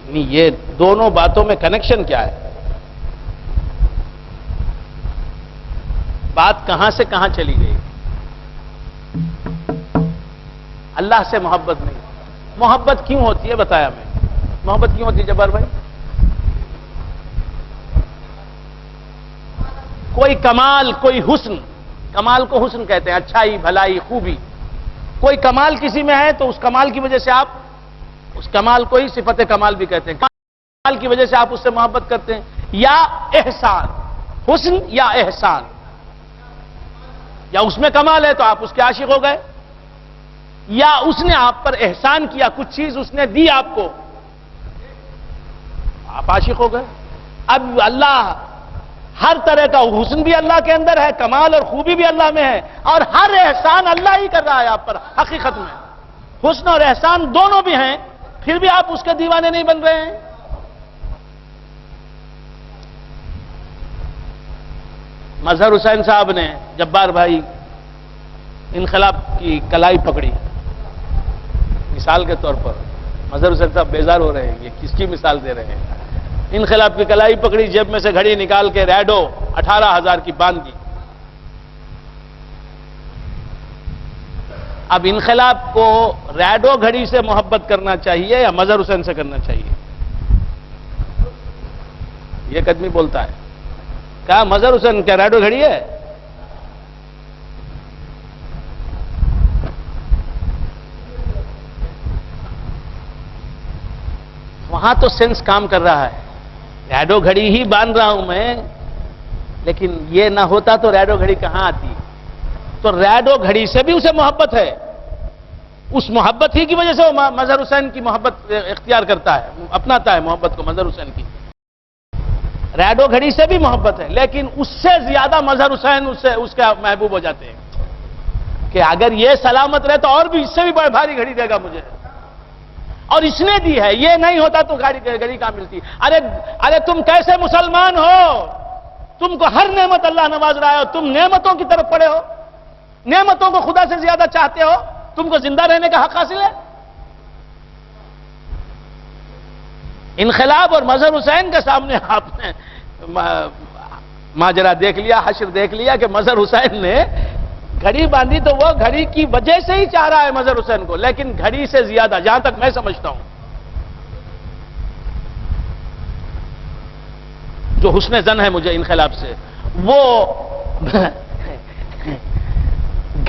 یہ دونوں باتوں میں کنیکشن کیا ہے؟ بات کہاں سے کہاں چلی گئی؟ اللہ سے محبت نہیں۔ محبت کیوں ہوتی ہے بتایا میں، محبت کیوں ہوتی ہے جبار بھائی؟ کوئی کمال، کوئی حسن، کمال کو حسن کہتے ہیں، اچھائی، بھلائی، خوبی، کوئی کمال کسی میں ہے تو اس کمال کی وجہ سے آپ اس کمال کو ہی صفت کمال بھی کہتے ہیں، کمال کی وجہ سے آپ اس سے محبت کرتے ہیں، یا احسان، حسن یا احسان، یا اس میں کمال ہے تو آپ اس کے عاشق ہو گئے، یا اس نے آپ پر احسان کیا، کچھ چیز اس نے دی آپ کو، آپ عاشق ہو گئے۔ اب اللہ ہر طرح کا حسن بھی اللہ کے اندر ہے، کمال اور خوبی بھی اللہ میں ہے، اور ہر احسان اللہ ہی کر رہا ہے آپ پر حقیقت میں، حسن اور احسان دونوں بھی ہیں، پھر بھی آپ اس کے دیوانے نہیں بن رہے ہیں۔ مظہر حسین صاحب نے جبار بھائی انقلاب کی کلائی پکڑی، مثال کے طور پر مظہر حسین صاحب بیزار ہو رہے ہیں، یہ کس کی مثال دے رہے ہیں؟ انقلاب کی کلائی پکڑی، جیب میں سے گھڑی نکال کے ریڈو 18,000 کی باندھ دی۔ اب انقلاب کو ریڈو گھڑی سے محبت کرنا چاہیے یا مظہر حسین سے کرنا چاہیے؟ یہ ایک آدمی بولتا ہے، کہا مظہر حسین کیا ریڈو گھڑی ہے؟ وہاں تو سینس کام کر رہا ہے، ریڈو گھڑی ہی باندھ رہا ہوں میں، لیکن یہ نہ ہوتا تو ریڈو گھڑی کہاں آتی؟ تو ریڈو گھڑی سے بھی اسے محبت ہے، اس محبت ہی کی وجہ سے وہ مظہر حسین کی محبت اختیار کرتا ہے، اپناتا ہے محبت کو مظہر حسین کی۔ ریڈو گھڑی سے بھی محبت ہے، لیکن اس سے زیادہ مظہر حسین اس کے محبوب ہو جاتے ہیں کہ اگر یہ سلامت رہے تو اور بھی اس سے بھی بڑی بھاری گھڑی دے گا مجھے، اور اس نے دی ہے، یہ نہیں ہوتا تو گھڑی کہاں ملتی؟ ارے تم کیسے مسلمان ہو؟ تم کو ہر نعمت اللہ نواز رہا ہے، تم نعمتوں کی طرف پڑے ہو، نعمتوں کو خدا سے زیادہ چاہتے ہو، تم کو زندہ رہنے کا حق حاصل ہے؟ انقلاب اور مظہر حسین کے سامنے آپ نے ماجرا دیکھ لیا، حشر دیکھ لیا کہ مظہر حسین نے گھڑی باندھی تو وہ گھڑی کی وجہ سے ہی چاہ رہا ہے مظہر حسین کو، لیکن گھڑی سے زیادہ، جہاں تک میں سمجھتا ہوں، جو حسن زن ہے مجھے انقلاب سے، وہ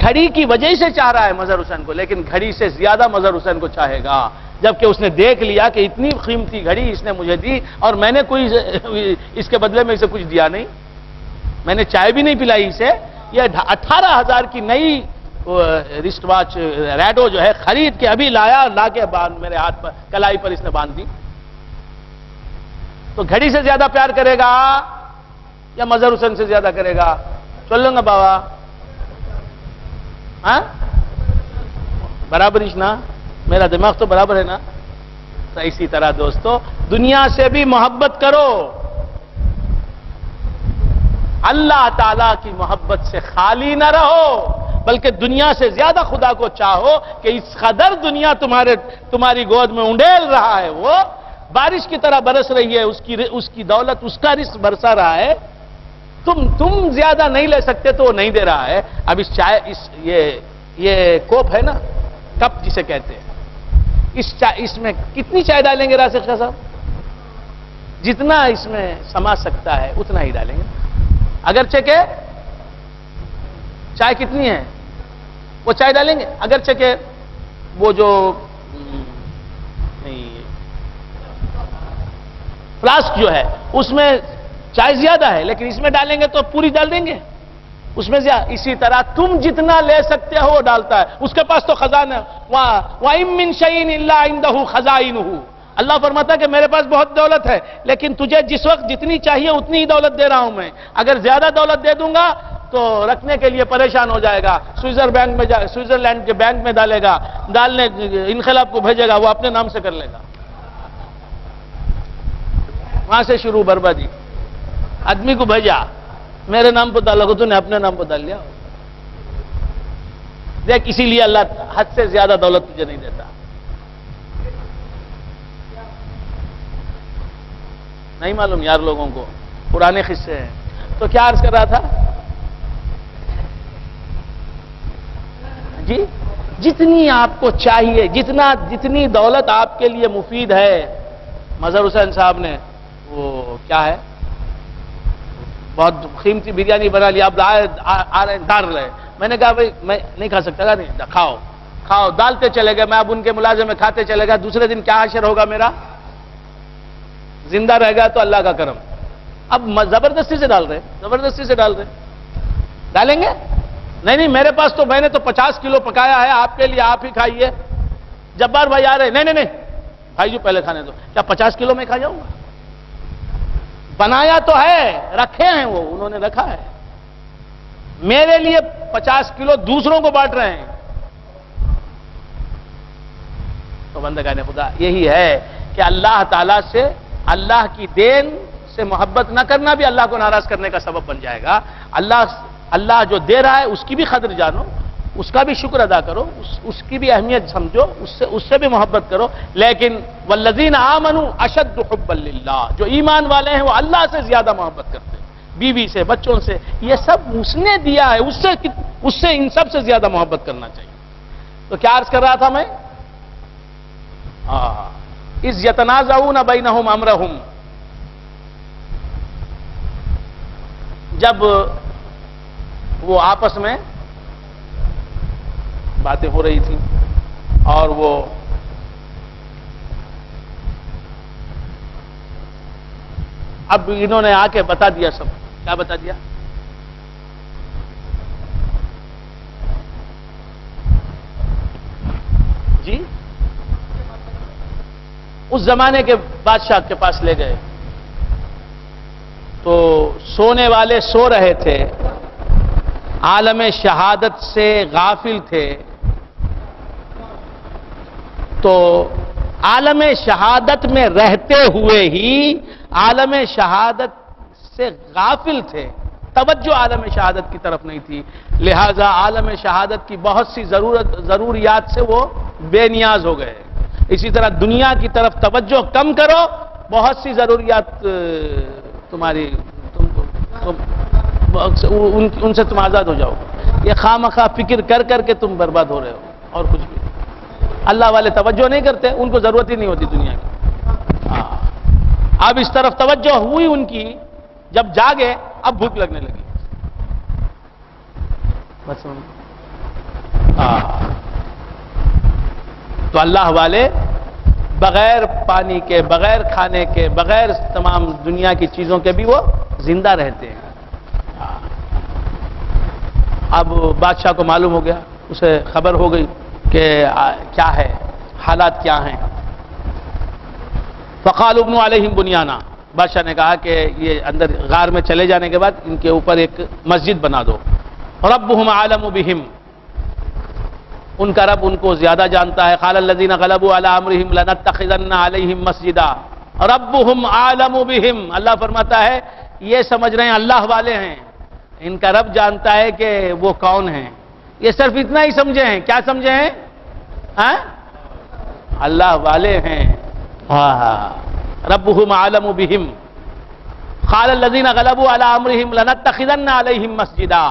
گھڑی کی وجہ سے چاہ رہا ہے مظہر حسین کو، لیکن گھڑی سے زیادہ مظہر حسین کو چاہے گا، جبکہ اس نے دیکھ لیا کہ اتنی قیمتی گھڑی اس نے مجھے دی اور میں نے کوئی اس کے بدلے میں اسے کچھ دیا نہیں، میں نے چائے بھی نہیں پلائی اسے، یہ 18,000 کی نئی رسٹ واچ ریڈو جو ہے خرید کے ابھی لایا، لا کے میرے ہاتھ پر کلائی پر اس نے باندھ دی، تو گھڑی سے زیادہ پیار کرے گا یا مظہر حسین سے زیادہ کرے گا؟ چل لوں گا بابا، ہاں برابر نا، میرا دماغ تو برابر ہے نا؟ تو اسی طرح دوستو دنیا سے بھی محبت کرو، اللہ تعالیٰ کی محبت سے خالی نہ رہو، بلکہ دنیا سے زیادہ خدا کو چاہو کہ اس قدر دنیا تمہاری گود میں انڈیل رہا ہے، وہ بارش کی طرح برس رہی ہے، اس کی دولت، اس کا رزق برسا رہا ہے، تم زیادہ نہیں لے سکتے تو وہ نہیں دے رہا ہے۔ اب اس چائے یہ کوپ ہے نا، کپ جسے کہتے ہیں، اس میں کتنی چائے ڈالیں گے راشد خان صاحب؟ جتنا اس میں سما سکتا ہے اتنا ہی ڈالیں گے، اگرچہ کہ چائے کتنی ہے وہ چائے ڈالیں گے، اگرچہ کہ وہ جو فلاسک جو ہے اس میں چائے زیادہ ہے، لیکن اس میں ڈالیں گے تو پوری ڈال دیں گے اس میں زیادہ۔ اسی طرح تم جتنا لے سکتے ہو وہ ڈالتا ہے، اس کے پاس تو خزانہ، وَإِن مِّن شَيْءٍ إِلَّا عِندَهُ خَزَائِنُهُ، اللہ فرماتا ہے کہ میرے پاس بہت دولت ہے، لیکن تجھے جس وقت جتنی چاہیے اتنی ہی دولت دے رہا ہوں میں، اگر زیادہ دولت دے دوں گا تو رکھنے کے لیے پریشان ہو جائے گا، سوئٹزرلینڈ کے بینک میں ڈالے گا، ڈالنے انقلاب کو بھیجے گا، وہ اپنے نام سے کر لے گا، وہاں سے شروع بربادی۔ آدمی کو بھیجا میرے نام پر ڈالو، تو نے اپنے نام پر ڈال لیا، دیکھ اسی لیے اللہ حد سے زیادہ دولت تجھے نہیں دیتا۔ نہیں معلوم یار لوگوں کو، پرانے قصے ہیں۔ تو کیا عرض کر رہا تھا جی؟ جتنی آپ کو چاہیے، جتنی دولت آپ کے لیے مفید ہے، مظہر حسین صاحب نے وہ کیا ہے، بہت قیمتی بریانی بنا لیا، اب آ رہے ہیں ڈال رہے، میں نے کہا بھائی میں نہیں کھا سکتا، نہیں کھاؤ، ڈالتے چلے گئے، میں اب ان کے ملازم میں کھاتے چلے گا، دوسرے دن کیا حشر ہوگا میرا؟ زندہ رہ گیا تو اللہ کا کرم، اب زبردستی سے ڈال رہے، ڈالیں گے؟ نہیں میرے پاس تو میں نے تو 50 کلو پکایا ہے آپ کے لیے، آپ ہی کھائیے۔ جبار بھائی آ رہے، نہیں بھائی جو پہلے کھانے دو، کیا 50 کلو میں کھا جاؤں گا؟ بنایا تو ہے، رکھے ہیں، وہ انہوں نے رکھا ہے، میرے لیے 50 کلو دوسروں کو بانٹ رہے ہیں۔ تو بندگان خدا یہی ہے کہ اللہ تعالیٰ سے، اللہ کی دین سے محبت نہ کرنا بھی اللہ کو ناراض کرنے کا سبب بن جائے گا۔ اللہ جو دے رہا ہے اس کی بھی قدر جانو، اس کا بھی شکر ادا کرو، اس کی بھی اہمیت سمجھو، اس سے بھی محبت کرو، لیکن والذین آمنوا اشد حبا للہ، جو ایمان والے ہیں وہ اللہ سے زیادہ محبت کرتے ہیں، بیوی سے، بچوں سے، یہ سب اس نے دیا ہے، اس سے ان سب سے زیادہ محبت کرنا چاہیے۔ تو کیا عرض کر رہا تھا میں؟ اذ یتنازعون بینہم امرہم، جب وہ آپس میں باتیں ہو رہی تھیں اور وہ اب انہوں نے آ کے بتا دیا، سب کیا بتا دیا؟ جی اس زمانے کے بادشاہ کے پاس لے گئے تو سونے والے سو رہے تھے، عالم شہادت سے غافل تھے، تو عالم شہادت میں رہتے ہوئے ہی عالم شہادت سے غافل تھے، توجہ عالم شہادت کی طرف نہیں تھی، لہذا عالم شہادت کی بہت سی ضروریات سے وہ بے نیاز ہو گئے۔ اسی طرح دنیا کی طرف توجہ کم کرو بہت سی ضروریات تمہاری ان سے تم آزاد ہو جاؤ. یہ خواہ مخواہ فکر کر کر کے تم برباد ہو رہے ہو اور کچھ بھی. اللہ والے توجہ نہیں کرتے, ان کو ضرورت ہی نہیں ہوتی دنیا کی. اب اس طرف توجہ ہوئی ان کی, جب جاگے اب بھوک لگنے لگی. بس تو اللہ والے بغیر پانی کے, بغیر کھانے کے, بغیر تمام دنیا کی چیزوں کے بھی وہ زندہ رہتے ہیں. اب بادشاہ کو معلوم ہو گیا, اسے خبر ہو گئی کہ کیا ہے, حالات کیا ہیں. فقالوا ابنوا علیہم بنیانا, بادشاہ نے کہا کہ یہ اندر غار میں چلے جانے کے بعد ان کے اوپر ایک مسجد بنا دو. ربهم اعلم بهم, ان کا رب ان کو زیادہ جانتا ہے. قال الذين غلبوا على امرهم لنتخذن عليهم مسجدا ربهم اعلم بهم, اللہ فرماتا ہے یہ سمجھ رہے ہیں اللہ والے ہیں, ان کا رب جانتا ہے کہ وہ کون ہیں. یہ صرف اتنا ہی سمجھے ہیں. کیا سمجھے ہیں؟ اللہ والے ہیں. ربهم اعلم بهم قال الذين غلبوا على امرهم لنتخذن عليهم مسجدا,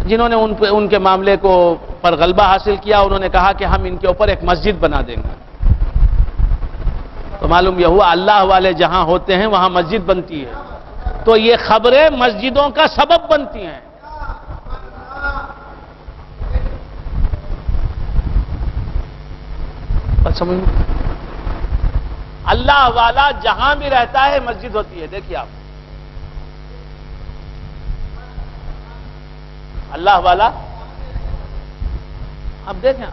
جنہوں نے ان کے معاملے کو پر غلبہ حاصل کیا, انہوں نے کہا کہ ہم ان کے اوپر ایک مسجد بنا دیں گے. تو معلوم یہ ہوا اللہ والے جہاں ہوتے ہیں وہاں مسجد بنتی ہے. تو یہ خبریں مسجدوں کا سبب بنتی ہیں. سمجھ, اللہ والا جہاں بھی رہتا ہے مسجد ہوتی ہے. دیکھیے آپ, اللہ والا, اب دیکھیں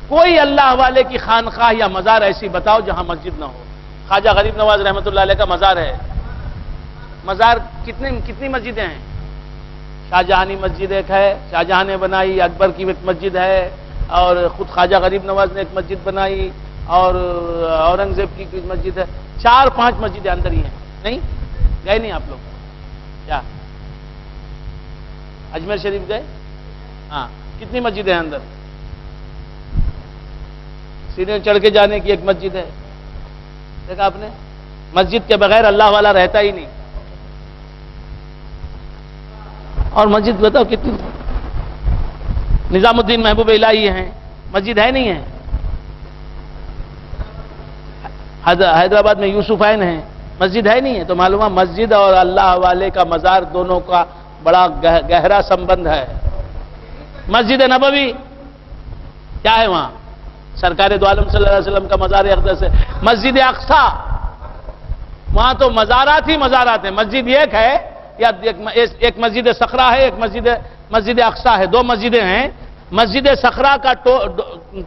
کوئی اللہ والے کی خانقاہ یا مزار ایسی بتاؤ جہاں مسجد نہ ہو. خواجہ غریب نواز رحمۃ اللہ علیہ کا مزار ہے. مزار کتنی مسجدیں ہیں؟ شاہجہانی مسجد ایک ہے, شاہجہاں نے بنائی. اکبر کی ایک مسجد ہے, اور خود خواجہ غریب نواز نے ایک مسجد بنائی, اور اورنگزیب کی مسجد ہے. 4-5 مسجدیں اندر ہی ہیں. نہیں گئے نہیں آپ لوگ؟ کیا اجمیر شریف گئے؟ ہاں, کتنی مسجدیں ہیں اندر؟ سیڑھیاں چڑھ کے جانے کی ایک مسجد ہے. دیکھا آپ نے, مسجد کے بغیر اللہ والا رہتا ہی نہیں. اور مسجد بتاؤ کتنی؟ نظام الدین محبوب الہی ہیں, مسجد ہے نہیں ہے. حیدرآباد میں یوسف عین ہیں, مسجد ہے نہیں ہے. تو معلوم ہے مسجد اور اللہ والے کا مزار دونوں کا بڑا گہرا سمبند ہے. مسجد نبوی کیا ہے وہاں؟ سرکار دو عالم صلی اللہ علیہ وسلم کا مزار اقدس ہے. مسجد اقصی, وہاں تو مزارات ہی مزارات ہیں. مسجد ایک ہے, یا ایک مسجد صخرہ ہے, ایک مسجد اقصی ہے. 2 مسجدیں ہیں. مسجد صخرہ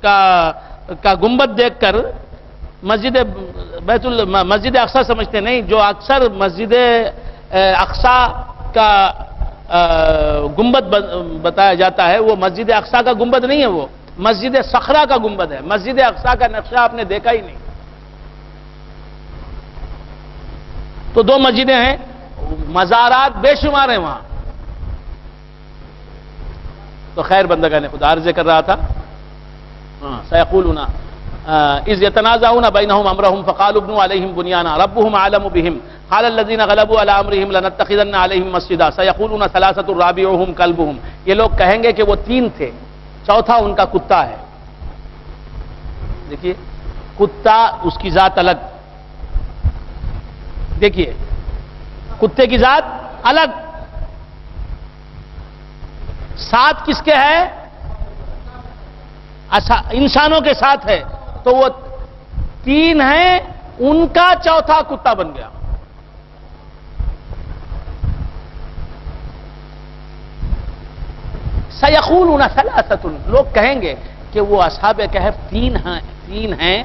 کا گنبد دیکھ کر مسجد اقصی سمجھتے نہیں. جو اکثر مسجد اقصی کا گنبد بتایا جاتا ہے, وہ مسجد اقصی کا گنبد نہیں ہے, وہ مسجد صخرہ کا گنبد ہے. مسجد اقصی کا نقشہ آپ نے دیکھا ہی نہیں. تو 2 مسجدیں ہیں, مزارات بے شمار ہیں وہاں. تو خیر بندگان خدا, عرض کر رہا تھا سیقولون اذ یتنازعون بینہم امرہم فقالوا ابنوا علیہم بنیانا ربہم اعلم بہم قال الذین غلبوا علی امرہم لنتخذن علیہم مسجدا سیقولون ثلاثۃ رابعہم کلبہم. یہ لوگ کہیں گے کہ وہ 3 تھے, چوتھا ان کا کتا ہے. دیکھیے کتا, اس کی ذات الگ. دیکھیے کتے کی ذات الگ. 7 کس کے ہے؟ انسانوں کے ساتھ ہے. تو وہ 3 ہیں, ان کا چوتھا کتا بن گیا. سیقولون ثلاثۃ, لوگ کہیں گے کہ وہ اصحاب کہف 3 ہیں.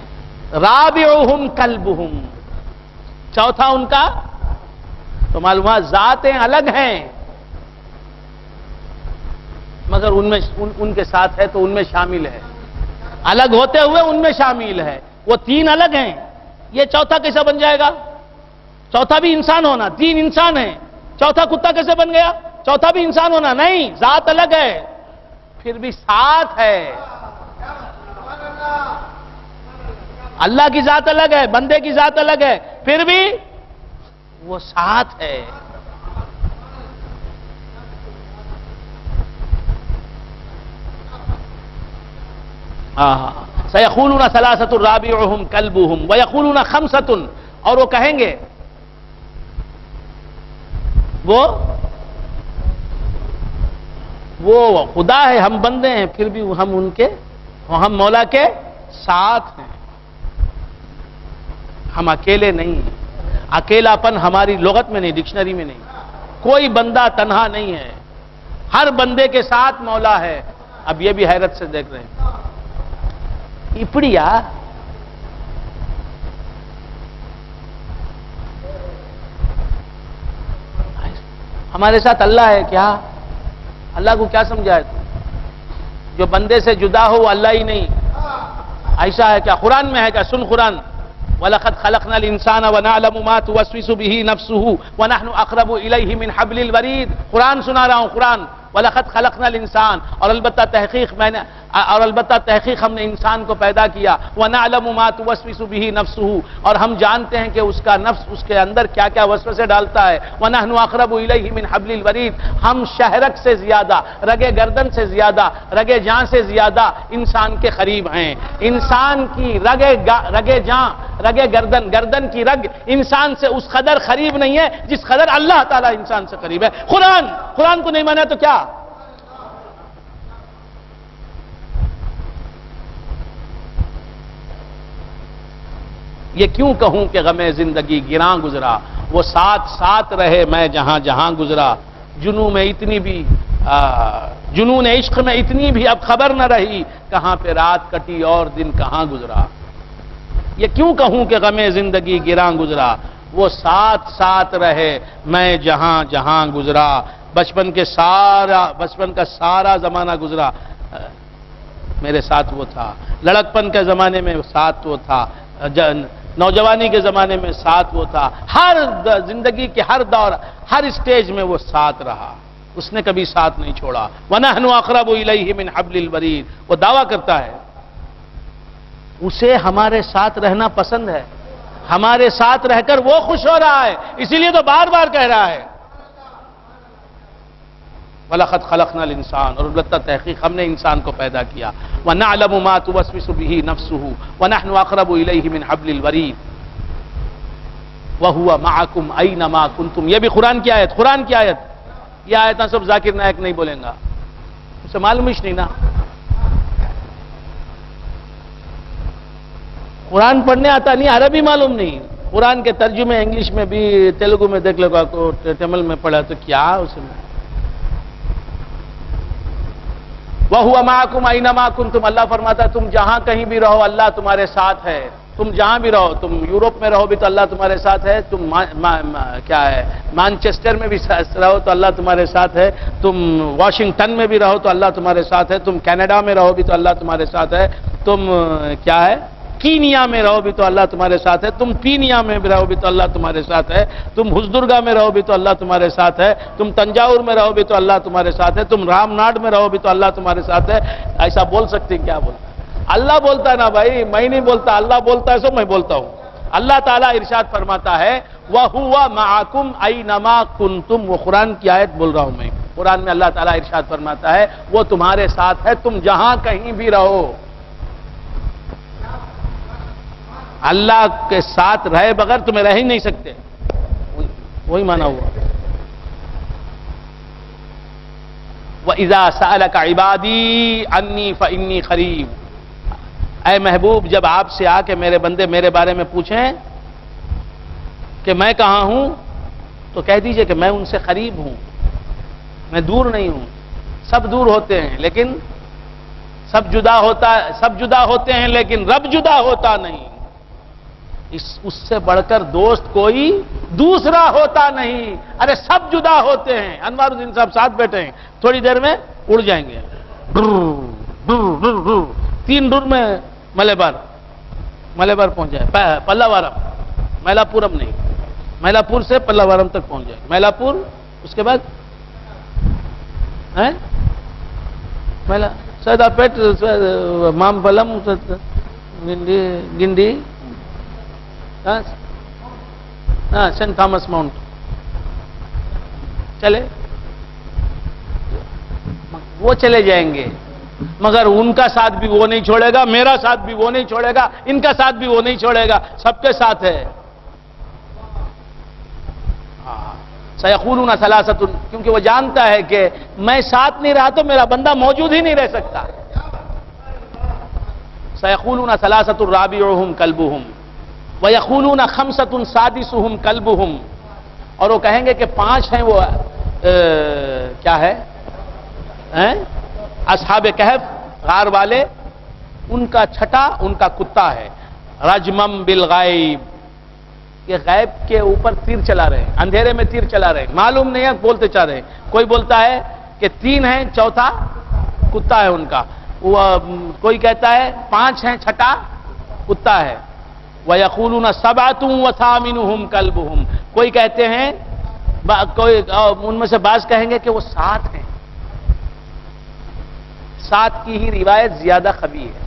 رابعہم کلبہم, چوتھا ان کا. تو معلومات ذاتیں الگ ہیں, مگر ان کے ساتھ ہے تو ان میں شامل ہے. الگ ہوتے ہوئے ان میں شامل ہے. وہ 3 الگ ہیں, یہ چوتھا کیسا بن جائے گا؟ چوتھا بھی انسان ہونا. 3 انسان ہیں, چوتھا کتا کیسے بن گیا؟ چوتھا بھی انسان ہونا. نہیں, ذات الگ ہے, پھر بھی ساتھ ہے. اللہ کی ذات الگ ہے، بندے کی ذات الگ ہے، پھر بھی وہ ساتھ ہے۔ سَيَقُولُونَ ثَلَاثَةٌ رَابِعُهُمْ كَلْبُهُمْ وَيَقُولُونَ خَمْسَةٌ، اور وہ کہیں گے، وہ خدا ہے، ہم بندے ہیں، پھر بھی ہم مولا کے ساتھ ہیں، ہم اکیلے نہیں ہیں۔ اکیلاپن ہماری لغت میں نہیں، ڈکشنری میں نہیں، کوئی بندہ تنہا نہیں ہے، ہر بندے کے ساتھ مولا ہے۔ اب یہ بھی حیرت سے دیکھ رہے ہیں، اپڑیا ہمارے ساتھ اللہ ہے کیا؟ اللہ کو کیا سمجھائے تو؟ جو بندے سے جدا ہو وہ اللہ ہی نہیں، ایسا ہے کیا؟ قرآن میں ہے کیا؟ سن قرآن، وَلَقَدْ خَلَقْنَا الْإِنسَانَ وَنَعْلَمُ مَا تُوَسْوِسُ بِهِ نَفْسُهُ وَنَحْنُ أَقْرَبُ إِلَيْهِ مِنْ حَبْلِ الْوَرِيدِ۔ قرآن سنا رہا ہوں، قرآن، وَلَقَدْ خَلَقْنَا الْإِنسَانَ، اور البتہ تحقیق ہم نے انسان کو پیدا کیا، وَنَعْلَمُ مَا تُوَسْوِسُ بِهِ نَفْسُهُ، اور ہم جانتے ہیں کہ اس کا نفس اس کے اندر کیا کیا وسوسے ڈالتا ہے، وَنَحْنُ أَقْرَبُ إِلَيْهِ مِنْ حَبْلِ الْوَرِيدِ، ہم شہرک سے زیادہ، رگے گردن سے زیادہ، رگے جاں سے زیادہ انسان کے قریب ہیں۔ انسان کی رگے جاں، رگے گردن کی رگ انسان سے اس قدر قریب نہیں ہے جس قدر اللہ تعالیٰ انسان سے قریب ہے۔ قرآن کو نہیں مانا تو کیا؟ یہ کیوں کہوں کہ غم زندگی گراں گزرا، وہ ساتھ رہے میں جہاں جہاں گزرا، جنون عشق میں اتنی بھی اب خبر نہ رہی، کہاں پہ رات کٹی اور دن کہاں گزرا۔ یہ کیوں کہوں کہ غم زندگی گراں گزرا، وہ ساتھ رہے میں جہاں جہاں گزرا، بچپن کا سارا زمانہ گزرا، میرے ساتھ وہ تھا، لڑکپن کے زمانے میں ساتھ وہ تھا، نوجوانی کے زمانے میں ساتھ وہ تھا، ہر زندگی کے ہر دور، ہر اسٹیج میں وہ ساتھ رہا، اس نے کبھی ساتھ نہیں چھوڑا۔ وَنَحْنُ أَقْرَبُ إِلَيْهِ مِنْ حَبْلِ الْوَرِيدِ، وہ دعویٰ کرتا ہے اسے ہمارے ساتھ رہنا پسند ہے، ہمارے ساتھ رہ کر وہ خوش ہو رہا ہے، اسی لیے تو بار بار کہہ رہا ہے وَلَقَدْ خَلَقْنَا الْإِنسَانَ، اور البتہ تحقیق ہم نے انسان کو پیدا کیا، وَنَعْلَمُ مَا تُوَسْوِسُ بِهِ نَفْسُهُ وَنَحْنُ أَقْرَبُ إِلَيْهِ مِنْ حَبْلِ الْوَرِيدِ وَهُوَ مَعَكُمْ أَيْنَمَا كُنْتُمْ۔ یہ بھی قرآن کی آیت، یہ آیتاں سب ذاکر نائک نہیں بولیں گا، اسے معلوم ہی نہیں نا، قرآن پڑھنے آتا نہیں، عربی معلوم نہیں، قرآن کے ترجمے انگلش میں بھی، تیلگو میں دیکھ لو، تمل میں پڑھا تو کیا اس میں، وَهُوَ مَعَكُمْ أَيْنَمَا كُنْتُمْ، اللہ فرماتا ہے تم جہاں کہیں بھی رہو اللہ تمہارے ساتھ ہے، تم جہاں بھی رہو، تم یورپ میں رہو بھی تو اللہ تمہارے ساتھ ہے، تم مانچسٹر میں بھی رہو تو اللہ تمہارے ساتھ ہے، تم واشنگٹن میں بھی رہو تو اللہ تمہارے ساتھ ہے، تم کینیڈا میں رہو بھی تو اللہ تمہارے ساتھ ہے، تم کینیا میں رہو بھی تو اللہ تمہارے ساتھ ہے، تم پینیا میں بھی رہو بھی تو اللہ تمہارے ساتھ ہے، تم حسدرگا میں رہو بھی تو اللہ تمہارے ساتھ ہے، تم تنجاور میں رہو بھی تو اللہ تمہارے ساتھ ہے، تم رام ناڈ میں رہو بھی تو اللہ تمہارے ساتھ ہے۔ ایسا بول سکتے کیا بولتا؟ اللہ بولتا ہے نا بھائی، میں نہیں بولتا، اللہ بولتا ہے سو میں بولتا ہوں۔ اللہ تعالیٰ ارشاد فرماتا ہے وَهُوَ مَعَكُمْ أَيْنَمَا كُنْتُمْ، وہ قرآن کی آیت بول رہا ہوں میں، قرآن میں اللہ تعالیٰ ارشاد فرماتا ہے وہ تمہارے ساتھ ہے، تم جہاں کہیں بھی رہو، اللہ کے ساتھ رہے بغیر تمہیں رہ ہی نہیں سکتے، وہی مانا ہوا۔ وَإِذَا سَأَلَكَ عِبَادِي عَنِّي فَإِنِّي قَرِيبٌ، اے محبوب جب آپ سے آ کے میرے بندے میرے بارے میں پوچھیں کہ میں کہاں ہوں تو کہہ دیجئے کہ میں ان سے قریب ہوں، میں دور نہیں ہوں۔ سب دور ہوتے ہیں لیکن سب جدا ہوتے ہیں لیکن رب جدا ہوتا نہیں، اس سے بڑھ کر دوست کوئی دوسرا ہوتا نہیں۔ ارے سب جدا ہوتے ہیں، انوار الدین صاحب ساتھ بیٹھے ہیں، تھوڑی دیر میں اڑ جائیں گے، 3 ڈر میں ملے بار پہنچ جائے، پلاوارم، میلاپورم نہیں، میلاپور سے پلاوارم تک پہنچ جائے، میلاپور اس کے بعد سیدا پیٹ، مامپلم، گنڈی سینٹ تھامس ماؤنٹ چلے، وہ چلے جائیں گے، مگر ان کا ساتھ بھی وہ نہیں چھوڑے گا، میرا ساتھ بھی وہ نہیں چھوڑے گا، ان کا ساتھ بھی وہ نہیں چھوڑے گا، سب کے ساتھ ہے۔ سیقولون ثلاثۃ، کیونکہ وہ جانتا ہے کہ میں ساتھ نہیں رہا تو میرا بندہ موجود ہی نہیں رہ سکتا۔ سیقولون ثلاثۃ رابعہم کلبہم ویقولون خمسۃ سادسہم کلبہم، اور وہ کہیں گے کہ 5 ہیں وہ کیا ہے اصحاب کہف غار والے، ان کا چھٹا ان کا کتا ہے۔ رجمم بالغیب، یہ غیب کے اوپر تیر چلا رہے ہیں، اندھیرے میں تیر چلا رہے ہیں، معلوم نہیں ہے بولتے چاہ رہے ہیں۔ کوئی بولتا ہے کہ 3 ہیں چوتھا کتا ہے ان کا، کوئی کہتا ہے 5 ہیں چھٹا کتا ہے۔ وَيَقُولُونَ سَبْعَةٌ وَثَامِنُهُمْ كَلْبُهُمْ، کوئی کہتے ہیں، کوئی ان میں سے بعض کہیں گے کہ وہ 7 ہیں۔ 7 کی ہی روایت زیادہ قوی ہے،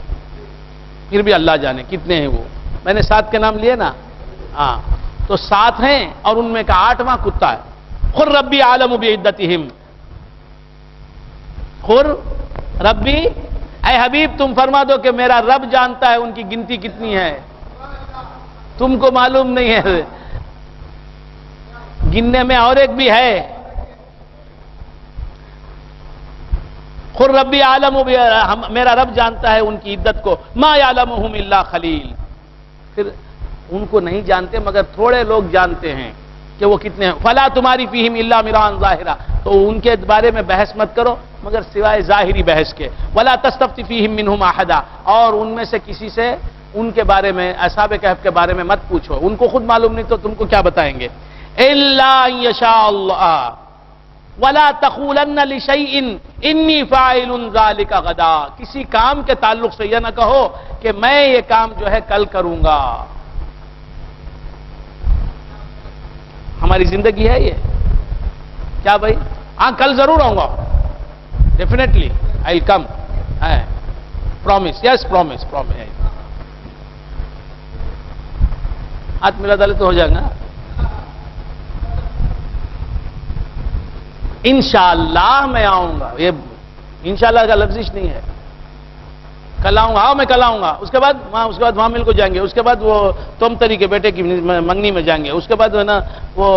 پھر بھی اللہ جانے کتنے ہیں وہ، میں نے 7 کے نام لیے نا، ہاں تو 7 ہیں، اور ان میں کا 8واں کتا ہے۔ قُلْ رَبِّي أَعْلَمُ بِعِدَّتِهِمْ، قُلْ ربی، اے حبیب تم فرما دو کہ میرا رب جانتا ہے ان کی گنتی کتنی ہے، تم کو معلوم نہیں ہے، گننے میں اور ایک بھی ہے۔ قُلْ رَبِّي أَعْلَمُ، میرا رب جانتا ہے ان کی عدت کو، مَا يَعْلَمُهُمْ إِلَّا خَلِيلٌ، پھر ان کو نہیں جانتے مگر تھوڑے لوگ جانتے ہیں کہ وہ کتنے ہیں۔ فَلَا تُمَارِ فِيهِمْ إِلَّا مِرَاءً ظَاهِرًا، تو ان کے بارے میں بحث مت کرو مگر سوائے ظاہری بحث کے۔ وَلَا تَسْتَفْتِ فِيهِمْ مِنْهُمْ أَحَدًا، اور ان میں سے کسی سے ان کے بارے میں، اصحاب کہف کے بارے میں مت پوچھو، ان کو خود معلوم نہیں تو تم کو کیا بتائیں گے۔ إِلَّا أَن يَشَاءَ اللَّهُ وَلَا تَقُولَنَّ لِشَيْءٍ إِنِّي فَاعِلٌ ذَلِكَ غَدًا، کسی کام کے تعلق سے یہ نہ کہو کہ میں یہ کام جو ہے کل کروں گا۔ ہماری زندگی ہے یہ کیا بھائی؟ ہاں کل ضرور آؤں گا، definitely I will come, promise, yes promise, ہاتھ ملا ڈالے تو ہو جائے گا۔ انشاءاللہ میں آؤں گا، یہ انشاءاللہ کا لفظ نہیں ہے، کل آؤں گا، میں کل آؤں گا، اس کے بعد وہاں مل کو جائیں گے، اس کے بعد وہ تومتری کے بیٹے کی منگنی میں جائیں گے، اس کے بعد ہے نا وہ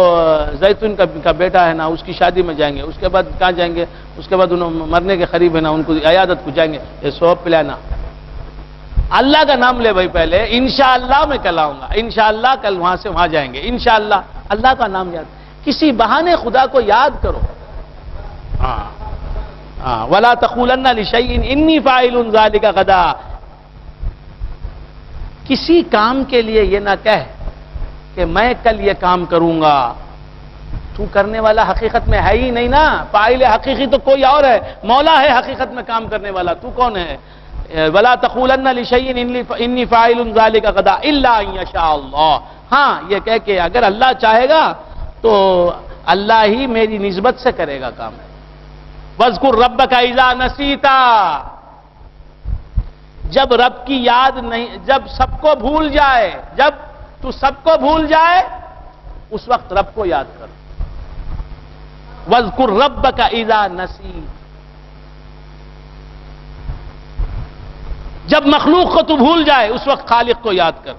زیتون کا بیٹا ہے نا اس کی شادی میں جائیں گے، اس کے بعد کہاں جائیں گے، اس کے بعد انہوں مرنے کے قریب ہے نا ان کو عیادت کو جائیں گے، یہ سوپ پلانا۔ اللہ کا نام لے بھائی پہلے، انشاءاللہ میں کل آؤں گا، انشاءاللہ کل وہاں سے وہاں جائیں گے، انشاءاللہ اللہ کا نام یاد، کسی بہانے خدا کو یاد کرو۔ وَلَا تَقُولَنَّ لِشَيْءٍ إِنِّي فَاعِلٌ ذَلِكَ غَدًا، کسی کام کے لیے یہ نہ کہہ کہ میں کل یہ کام کروں گا، تو کرنے والا حقیقت میں ہے ہی نہیں نا، فاعل حقیقی تو کوئی اور ہے، مولا ہے حقیقت میں کام کرنے والا، تو کون ہے؟ وَلَا تَقُولَنَّ لِشَيْءٍ إِنِّي فَاعِلٌ ذَلِكَ غَدًا إِلَّا أَن يَشَاءَ اللَّهُ، ہاں یہ کہہ کہ اگر اللہ چاہے گا تو اللہ ہی میری نسبت سے کرے گا کام۔ وَاذْكُرْ رَبَّكَ إِذَا نَسِيتَ، جب رب کی یاد نہیں، جب سب کو بھول جائے، جب تو سب کو بھول جائے اس وقت رب کو یاد کر۔ وَاذْكُرْ رَبَّكَ إِذَا نَسِيتَ، جب مخلوق کو تو بھول جائے اس وقت خالق کو یاد کر۔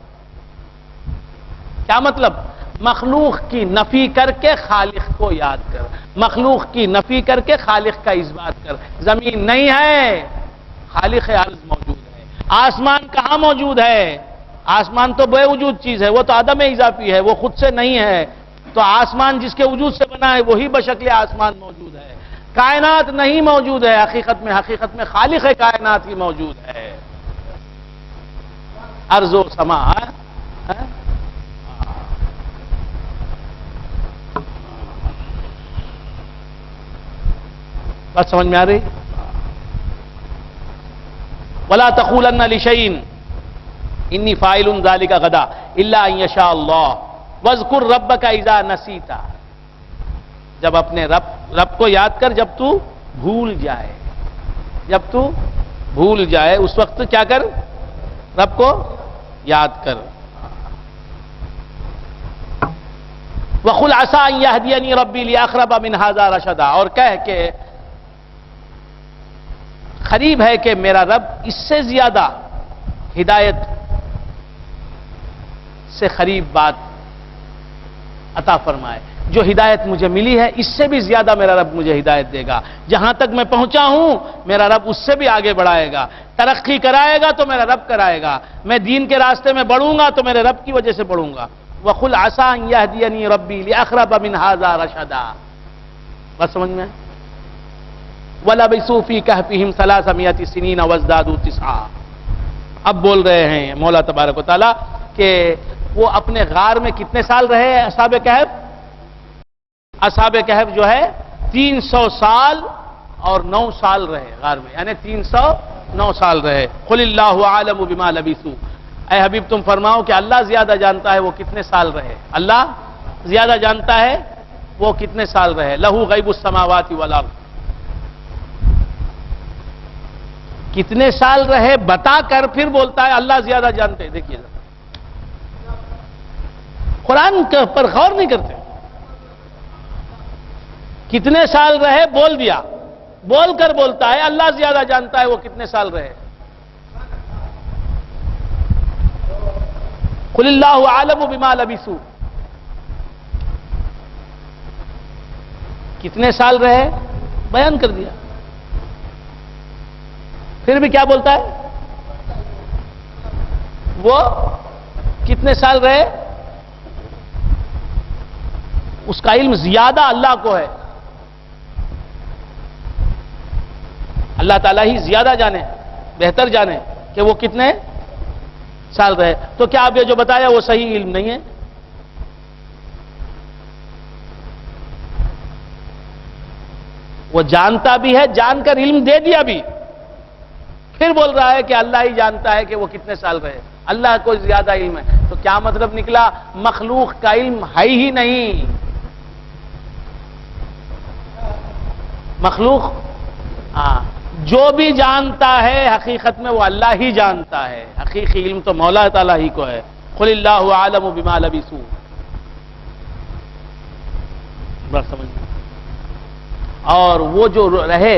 کیا مطلب؟ مخلوق کی نفی کر کے خالق کو یاد کر، مخلوق کی نفی کر کے خالق کا اثبات کر۔ زمین نہیں ہے، خالق ارض موجود ہے۔ آسمان کہاں موجود ہے؟ آسمان تو بے وجود چیز ہے، وہ تو عدم اضافی ہے، وہ خود سے نہیں ہے، تو آسمان جس کے وجود سے بنا ہے وہی بشکل آسمان موجود ہے۔ کائنات نہیں موجود ہے حقیقت میں خالق کائنات ہی موجود ہے۔ ارض و سما، بات سمجھ میں آ رہی؟ وَلَا تَقُولَنَّ لِشَيْءٍ إِنِّي فَاعِلٌ ذَلِكَ غَدًا إِلَّا أَن يَشَاءَ اللَّهُ وَاذْكُرْ رَبَّكَ إِذَا نَسِيتَ، جب اپنے رب کو یاد کر جب تو بھول جائے، جب تو بھول جائے اس وقت کیا کر؟ رب کو یاد کر. وَقُلْ عَسَىٰ أَن يَهْدِيَنِي رَبِّي لِأَقْرَبَ مِنْ هَٰذَا رَشَدًا، اور کہہ کہ قریب ہے کہ میرا رب اس سے زیادہ ہدایت سے قریب بات عطا فرمائے. جو ہدایت مجھے ملی ہے اس سے بھی زیادہ میرا رب مجھے ہدایت دے گا. جہاں تک میں پہنچا ہوں میرا رب اس سے بھی آگے بڑھائے گا. ترقی کرائے گا تو میرا رب کرائے گا. میں دین کے راستے میں بڑھوں گا تو میرے رب کی وجہ سے بڑھوں گا. وَقُلْ عَسَىٰ أَن يَهْدِيَنِي رَبِّي لِأَقْرَبَ مِنْ هَٰذَا رَشَدًا. بس سمجھ میں؟ وَلَبِثُوا فِي كَهْفِهِمْ 300 سِنِينَ وَازْدَادُوا 9. اب بول رہے ہیں مولا تبارک و تعالیٰ کہ وہ اپنے غار میں کتنے سال رہے اصحاب کہف؟ اصحاب کہف جو ہے 300 سال اور 9 سال رہے غار میں، یعنی 309 سال رہے. قُلِ اللَّهُ أَعْلَمُ بِمَا لَبِثُوا. اے حبیب تم فرماؤ کہ اللہ زیادہ جانتا ہے وہ کتنے سال رہے. اللہ زیادہ جانتا ہے وہ کتنے سال رہے. لَهُ غَيْبُ السَّمَاوَاتِ وَالْأَرْضِ. کتنے سال رہے بتا کر پھر بولتا ہے اللہ زیادہ جانتے. دیکھیے قرآن پر غور نہیں کرتے. کتنے سال رہے بول دیا، بول کر بولتا ہے اللہ زیادہ جانتا ہے وہ کتنے سال رہے. قُلِ اللَّهُ أَعْلَمُ بِمَا لَبِثُوا. کتنے سال رہے بیان کر دیا. پھر بھی کیا بولتا ہے؟ وہ کتنے سال رہے اس کا علم زیادہ اللہ کو ہے. اللہ تعالیٰ ہی زیادہ جانے، بہتر جانے کہ وہ کتنے سال رہے. تو کیا آپ یہ جو بتایا وہ صحیح علم نہیں ہے؟ وہ جانتا بھی ہے، جان کر علم دے دیا بھی، پھر بول رہا ہے کہ اللہ ہی جانتا ہے کہ وہ کتنے سال رہے. اللہ کو زیادہ علم ہے. تو کیا مطلب نکلا؟ مخلوق کا علم ہے ہی نہیں. مخلوق جو بھی جانتا ہے حقیقت میں وہ اللہ ہی جانتا ہے. حقیقی علم تو مولا تعالیٰ ہی کو ہے. قُلِ اللَّهُ أَعْلَمُ بِمَا لَبِثُوا. بات سمجھ. اور وہ جو رہے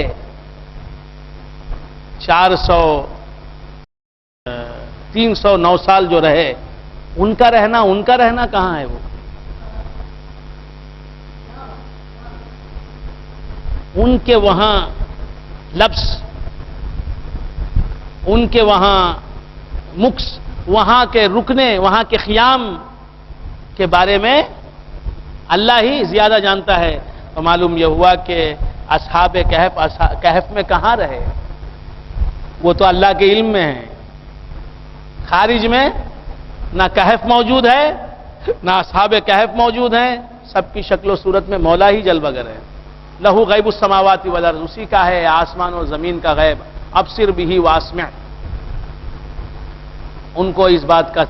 309 سال جو رہے ان کا رہنا کہاں ہے؟ وہ ان کے وہاں لبس، ان کے وہاں مکس، وہاں کے رکنے، وہاں کے خیام کے بارے میں اللہ ہی زیادہ جانتا ہے. تو معلوم یہ ہوا کہ اصحاب کہف میں کہاں رہے؟ وہ تو اللہ کے علم میں ہیں. خارج میں نہ کہف موجود ہے نہ اصحاب کہف موجود ہیں. سب کی شکل و صورت میں مولا ہی جلوگر ہے. لہو غیب السماوات والارض. اسی کا ہے آسمان و زمین کا غیب. ابصر بہ واسمع. ان کو اس بات کا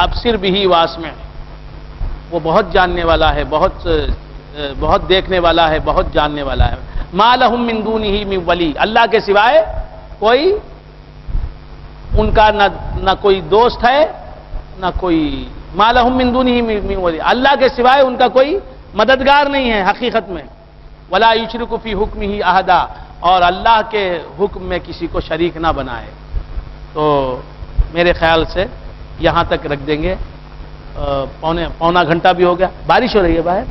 ابصر بہ واسمع. وہ بہت جاننے والا ہے، بہت دیکھنے والا ہے، بہت جاننے والا ہے. ما لہم من دونہ من ولی. اللہ کے سوائے کوئی ان کا نہ کوئی دوست ہے نہ کوئی. ما لہم من دونہ من ولی. اللہ کے سوائے ان کا کوئی مددگار نہیں ہے حقیقت میں. ولا یشرک فی حکمہ احدا. اور اللہ کے حکم میں کسی کو شریک نہ بنائے. تو میرے خیال سے یہاں تک رکھ دیں گے. پونا گھنٹہ بھی ہو گیا. بارش ہو رہی ہے باہر.